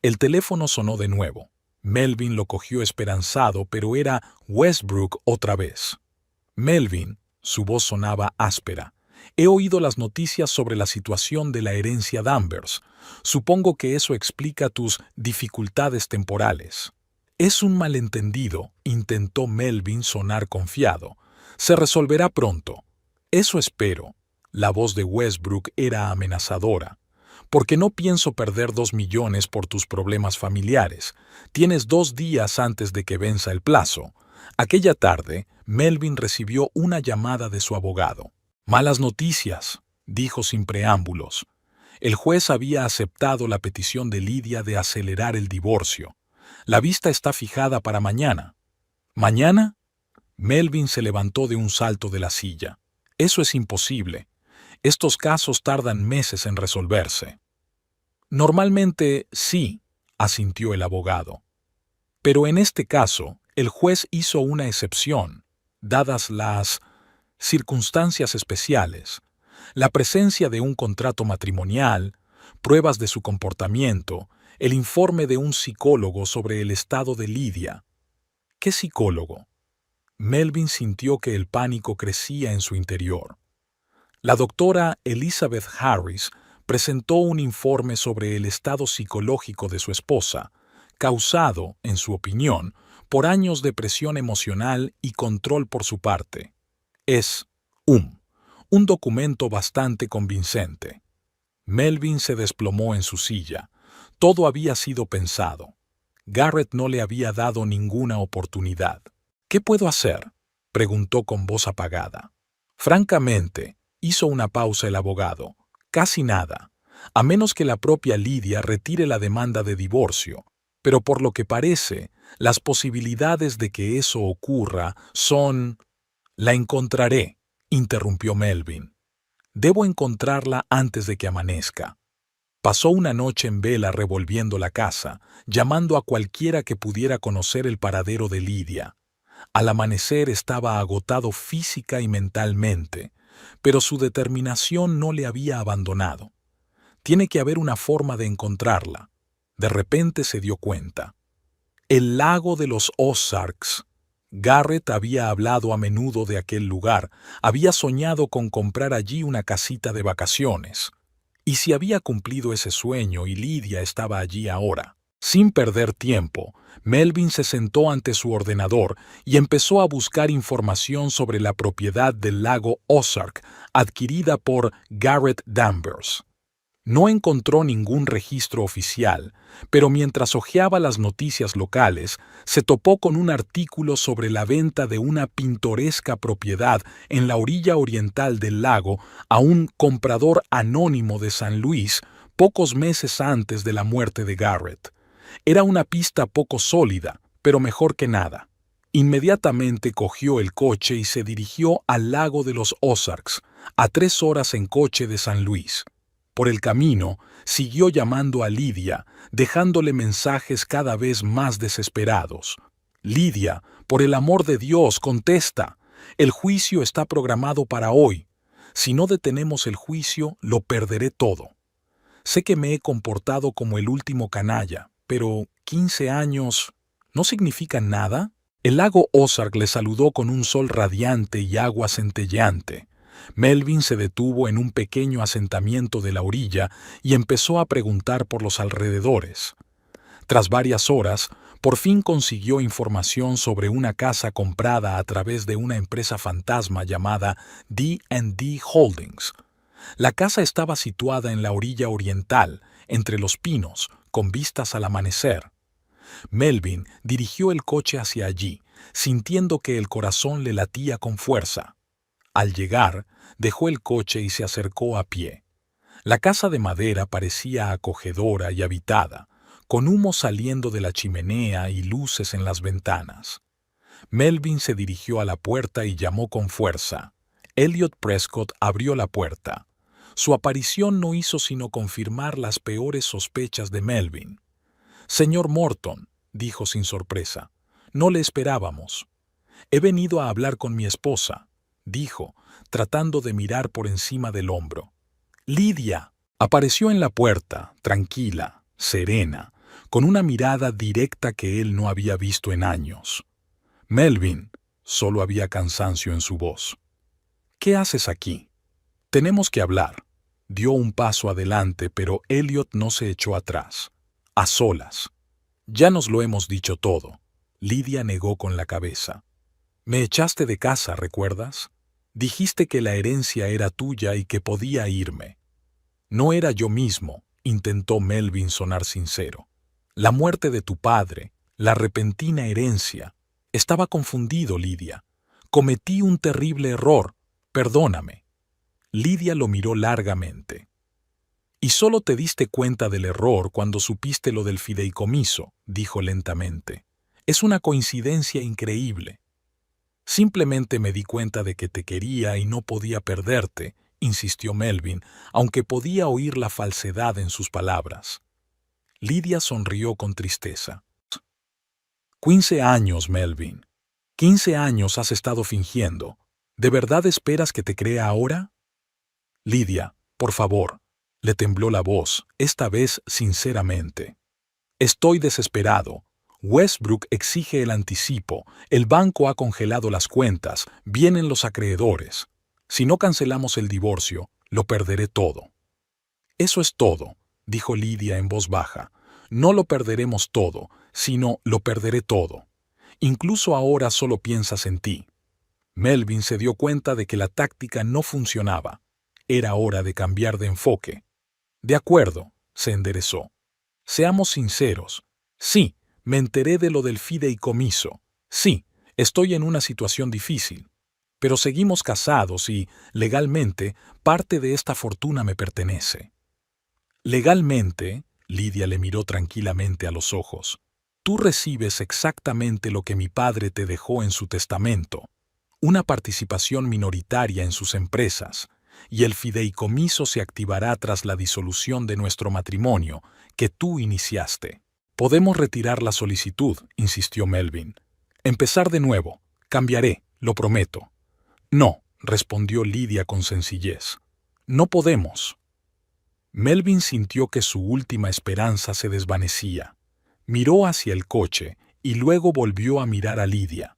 El teléfono sonó de nuevo. Melvin lo cogió esperanzado, pero era Westbrook otra vez. Melvin, su voz sonaba áspera. He oído las noticias sobre la situación de la herencia Danvers. Supongo que eso explica tus dificultades temporales. Es un malentendido, intentó Melvin sonar confiado. Se resolverá pronto. Eso espero. La voz de Westbrook era amenazadora. Porque no pienso perder 2 millones por tus problemas familiares. Tienes 2 días antes de que venza el plazo. Aquella tarde, Melvin recibió una llamada de su abogado. Malas noticias, dijo sin preámbulos. El juez había aceptado la petición de Lydia de acelerar el divorcio. La vista está fijada para mañana. ¿Mañana? Melvin se levantó de un salto de la silla. Eso es imposible. Estos casos tardan meses en resolverse. Normalmente sí, asintió el abogado. Pero en este caso, el juez hizo una excepción, dadas las circunstancias especiales, la presencia de un contrato matrimonial, pruebas de su comportamiento, el informe de un psicólogo sobre el estado de Lydia. ¿Qué psicólogo? Melvin sintió que el pánico crecía en su interior. La doctora Elizabeth Harris presentó un informe sobre el estado psicológico de su esposa, causado, en su opinión, por años de presión emocional y control por su parte. Es un documento bastante convincente. Melvin se desplomó en su silla. Todo había sido pensado. Garrett no le había dado ninguna oportunidad. ¿Qué puedo hacer?, preguntó con voz apagada. Francamente, hizo una pausa el abogado. Casi nada, a menos que la propia Lydia retire la demanda de divorcio. Pero por lo que parece, las posibilidades de que eso ocurra son... La encontraré, interrumpió Melvin. Debo encontrarla antes de que amanezca. Pasó una noche en vela revolviendo la casa, llamando a cualquiera que pudiera conocer el paradero de Lydia. Al amanecer estaba agotado física y mentalmente, pero su determinación no le había abandonado. Tiene que haber una forma de encontrarla. De repente se dio cuenta. El lago de los Ozarks. Garrett había hablado a menudo de aquel lugar, había soñado con comprar allí una casita de vacaciones. Y si había cumplido ese sueño y Lydia estaba allí ahora. Sin perder tiempo, Melvin se sentó ante su ordenador y empezó a buscar información sobre la propiedad del lago Ozark adquirida por Garrett Danvers. No encontró ningún registro oficial, pero mientras hojeaba las noticias locales, se topó con un artículo sobre la venta de una pintoresca propiedad en la orilla oriental del lago a un comprador anónimo de San Luis pocos meses antes de la muerte de Garrett. Era una pista poco sólida, pero mejor que nada. Inmediatamente cogió el coche y se dirigió al lago de los Ozarks, a 3 horas en coche de San Luis. Por el camino, siguió llamando a Lydia, dejándole mensajes cada vez más desesperados. «Lydia, por el amor de Dios, contesta. El juicio está programado para hoy. Si no detenemos el juicio, lo perderé todo. Sé que me he comportado como el último canalla, pero 15 años ¿no significan nada?» El lago Ozark le saludó con un sol radiante y agua centelleante. Melvin se detuvo en un pequeño asentamiento de la orilla y empezó a preguntar por los alrededores. Tras varias horas, por fin consiguió información sobre una casa comprada a través de una empresa fantasma llamada D&D Holdings. La casa estaba situada en la orilla oriental, entre los pinos, con vistas al amanecer. Melvin dirigió el coche hacia allí, sintiendo que el corazón le latía con fuerza. Al llegar, dejó el coche y se acercó a pie. La casa de madera parecía acogedora y habitada, con humo saliendo de la chimenea y luces en las ventanas. Melvin se dirigió a la puerta y llamó con fuerza. Elliot Prescott abrió la puerta. Su aparición no hizo sino confirmar las peores sospechas de Melvin. «Señor Morton», dijo sin sorpresa, «no le esperábamos». «He venido a hablar con mi esposa», dijo, tratando de mirar por encima del hombro. «Lydia». Apareció en la puerta, tranquila, serena, con una mirada directa que él no había visto en años. «Melvin», solo había cansancio en su voz. «¿Qué haces aquí?» «Tenemos que hablar». Dio un paso adelante, pero Elliot no se echó atrás. A solas. «Ya nos lo hemos dicho todo». Lydia negó con la cabeza. «Me echaste de casa, ¿recuerdas? Dijiste que la herencia era tuya y que podía irme». «No era yo mismo», intentó Melvin sonar sincero. «La muerte de tu padre, la repentina herencia. Estaba confundido, Lydia. Cometí un terrible error. Perdóname». Lydia lo miró largamente. «Y solo te diste cuenta del error cuando supiste lo del fideicomiso», dijo lentamente. «Es una coincidencia increíble». «Simplemente me di cuenta de que te quería y no podía perderte», insistió Melvin, aunque podía oír la falsedad en sus palabras. Lydia sonrió con tristeza. «15 años, Melvin. 15 años has estado fingiendo. ¿De verdad esperas que te crea ahora?» «Lydia, por favor», le tembló la voz, esta vez sinceramente. «Estoy desesperado. Westbrook exige el anticipo, el banco ha congelado las cuentas, vienen los acreedores. Si no cancelamos el divorcio, lo perderé todo». «Eso es todo», dijo Lydia en voz baja. «No lo perderemos todo, sino lo perderé todo. Incluso ahora solo piensas en ti». Melvin se dio cuenta de que la táctica no funcionaba. Era hora de cambiar de enfoque. «De acuerdo», se enderezó. «Seamos sinceros. Sí, me enteré de lo del fideicomiso. Sí, estoy en una situación difícil. Pero seguimos casados y, legalmente, parte de esta fortuna me pertenece». «Legalmente», Lydia le miró tranquilamente a los ojos, Tú recibes exactamente lo que mi padre te dejó en su testamento, una participación minoritaria en sus empresas, y el fideicomiso se activará tras la disolución de nuestro matrimonio que tú iniciaste. Podemos retirar la solicitud, insistió Melvin. Empezar de nuevo. Cambiaré, lo prometo. No, respondió Lidia con sencillez. No podemos. Melvin sintió que su última esperanza se desvanecía. Miró hacia el coche y luego volvió a mirar a Lidia.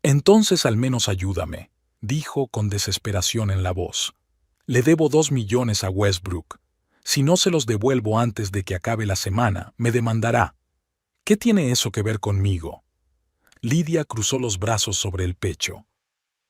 Entonces al menos ayúdame, dijo con desesperación en la voz. Le debo 2 millones a Westbrook. Si no se los devuelvo antes de que acabe la semana, me demandará. ¿Qué tiene eso que ver conmigo? Lidia cruzó los brazos sobre el pecho.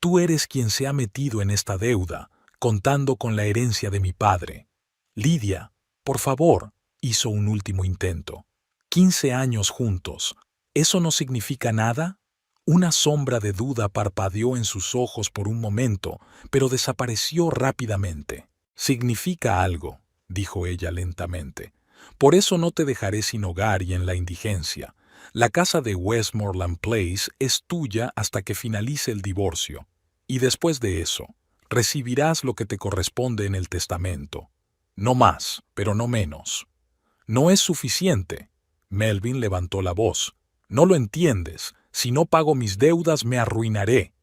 Tú eres quien se ha metido en esta deuda, contando con la herencia de mi padre. Lidia, por favor, hizo un último intento. 15 años juntos. ¿Eso no significa nada? Una sombra de duda parpadeó en sus ojos por un momento, pero desapareció rápidamente. Significa algo, dijo ella lentamente. Por eso no te dejaré sin hogar y en la indigencia. La casa de Westmoreland Place es tuya hasta que finalice el divorcio. Y después de eso, recibirás lo que te corresponde en el testamento. No más, pero no menos. No es suficiente. Melvin levantó la voz. No lo entiendes. Si no pago mis deudas, me arruinaré.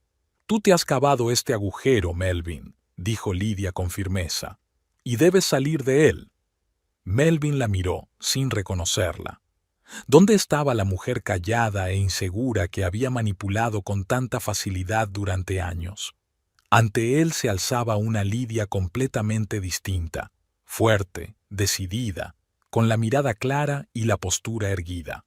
Tú te has cavado este agujero, Melvin, dijo Lidia con firmeza, y debes salir de él. Melvin la miró, sin reconocerla. ¿Dónde estaba la mujer callada e insegura que había manipulado con tanta facilidad durante años? Ante él se alzaba una Lidia completamente distinta, fuerte, decidida, con la mirada clara y la postura erguida.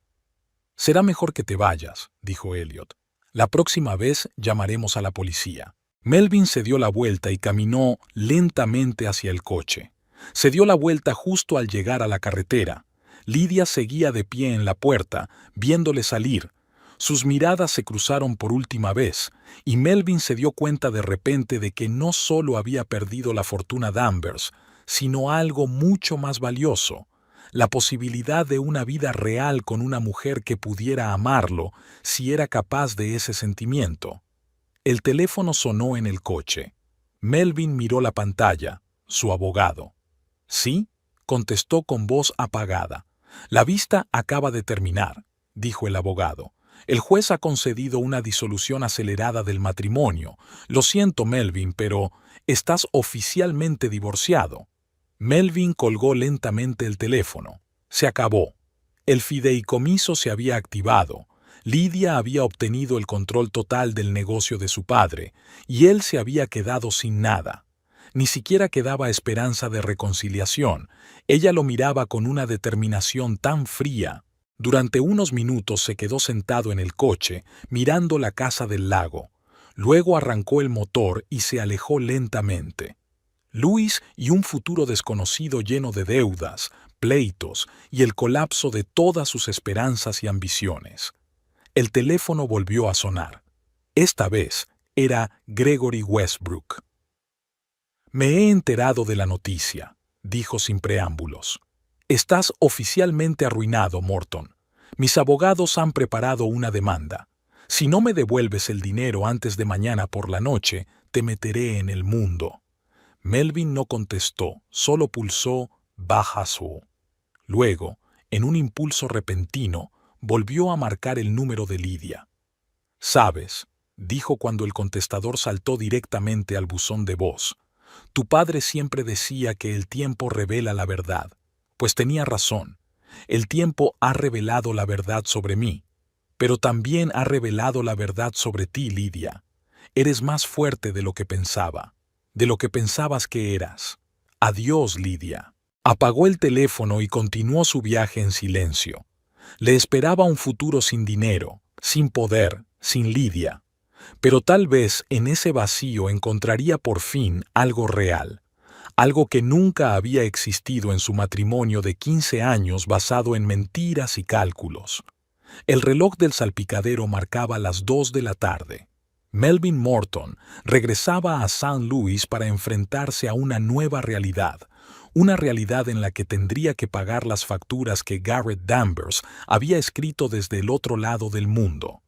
«Será mejor que te vayas», dijo Elliot. «La próxima vez llamaremos a la policía». Melvin se dio la vuelta y caminó lentamente hacia el coche. Se dio la vuelta justo al llegar a la carretera. Lidia seguía de pie en la puerta, viéndole salir. Sus miradas se cruzaron por última vez, y Melvin se dio cuenta de repente de que no solo había perdido la fortuna Danvers, sino algo mucho más valioso, la posibilidad de una vida real con una mujer que pudiera amarlo si era capaz de ese sentimiento. El teléfono sonó en el coche. Melvin miró la pantalla, su abogado. «¿Sí?», contestó con voz apagada. «La vista acaba de terminar», dijo el abogado. «El juez ha concedido una disolución acelerada del matrimonio. Lo siento, Melvin, pero estás oficialmente divorciado». Melvin colgó lentamente el teléfono. Se acabó. El fideicomiso se había activado. Lidia había obtenido el control total del negocio de su padre, y él se había quedado sin nada. Ni siquiera quedaba esperanza de reconciliación. Ella lo miraba con una determinación tan fría. Durante unos minutos se quedó sentado en el coche, mirando la casa del lago. Luego arrancó el motor y se alejó lentamente. Luis y un futuro desconocido lleno de deudas, pleitos y el colapso de todas sus esperanzas y ambiciones. El teléfono volvió a sonar. Esta vez era Gregory Westbrook. «Me he enterado de la noticia», dijo sin preámbulos. «Estás oficialmente arruinado, Morton. Mis abogados han preparado una demanda. Si no me devuelves el dinero antes de mañana por la noche, te meteré en el mundo». Melvin no contestó, solo pulsó «baja su». Luego, en un impulso repentino, volvió a marcar el número de Lidia. «Sabes», dijo cuando el contestador saltó directamente al buzón de voz, «tu padre siempre decía que el tiempo revela la verdad. Pues tenía razón. El tiempo ha revelado la verdad sobre mí, pero también ha revelado la verdad sobre ti, Lidia. Eres más fuerte de lo que pensaba, de lo que pensabas que eras. Adiós, Lidia». Apagó el teléfono y continuó su viaje en silencio. Le esperaba un futuro sin dinero, sin poder, sin Lidia. Pero tal vez en ese vacío encontraría por fin algo real, algo que nunca había existido en su matrimonio de 15 años basado en mentiras y cálculos. El reloj del salpicadero marcaba las 2 de la tarde. Melvin Morton regresaba a St. Louis para enfrentarse a una nueva realidad, una realidad en la que tendría que pagar las facturas que Garrett Danvers había escrito desde el otro lado del mundo.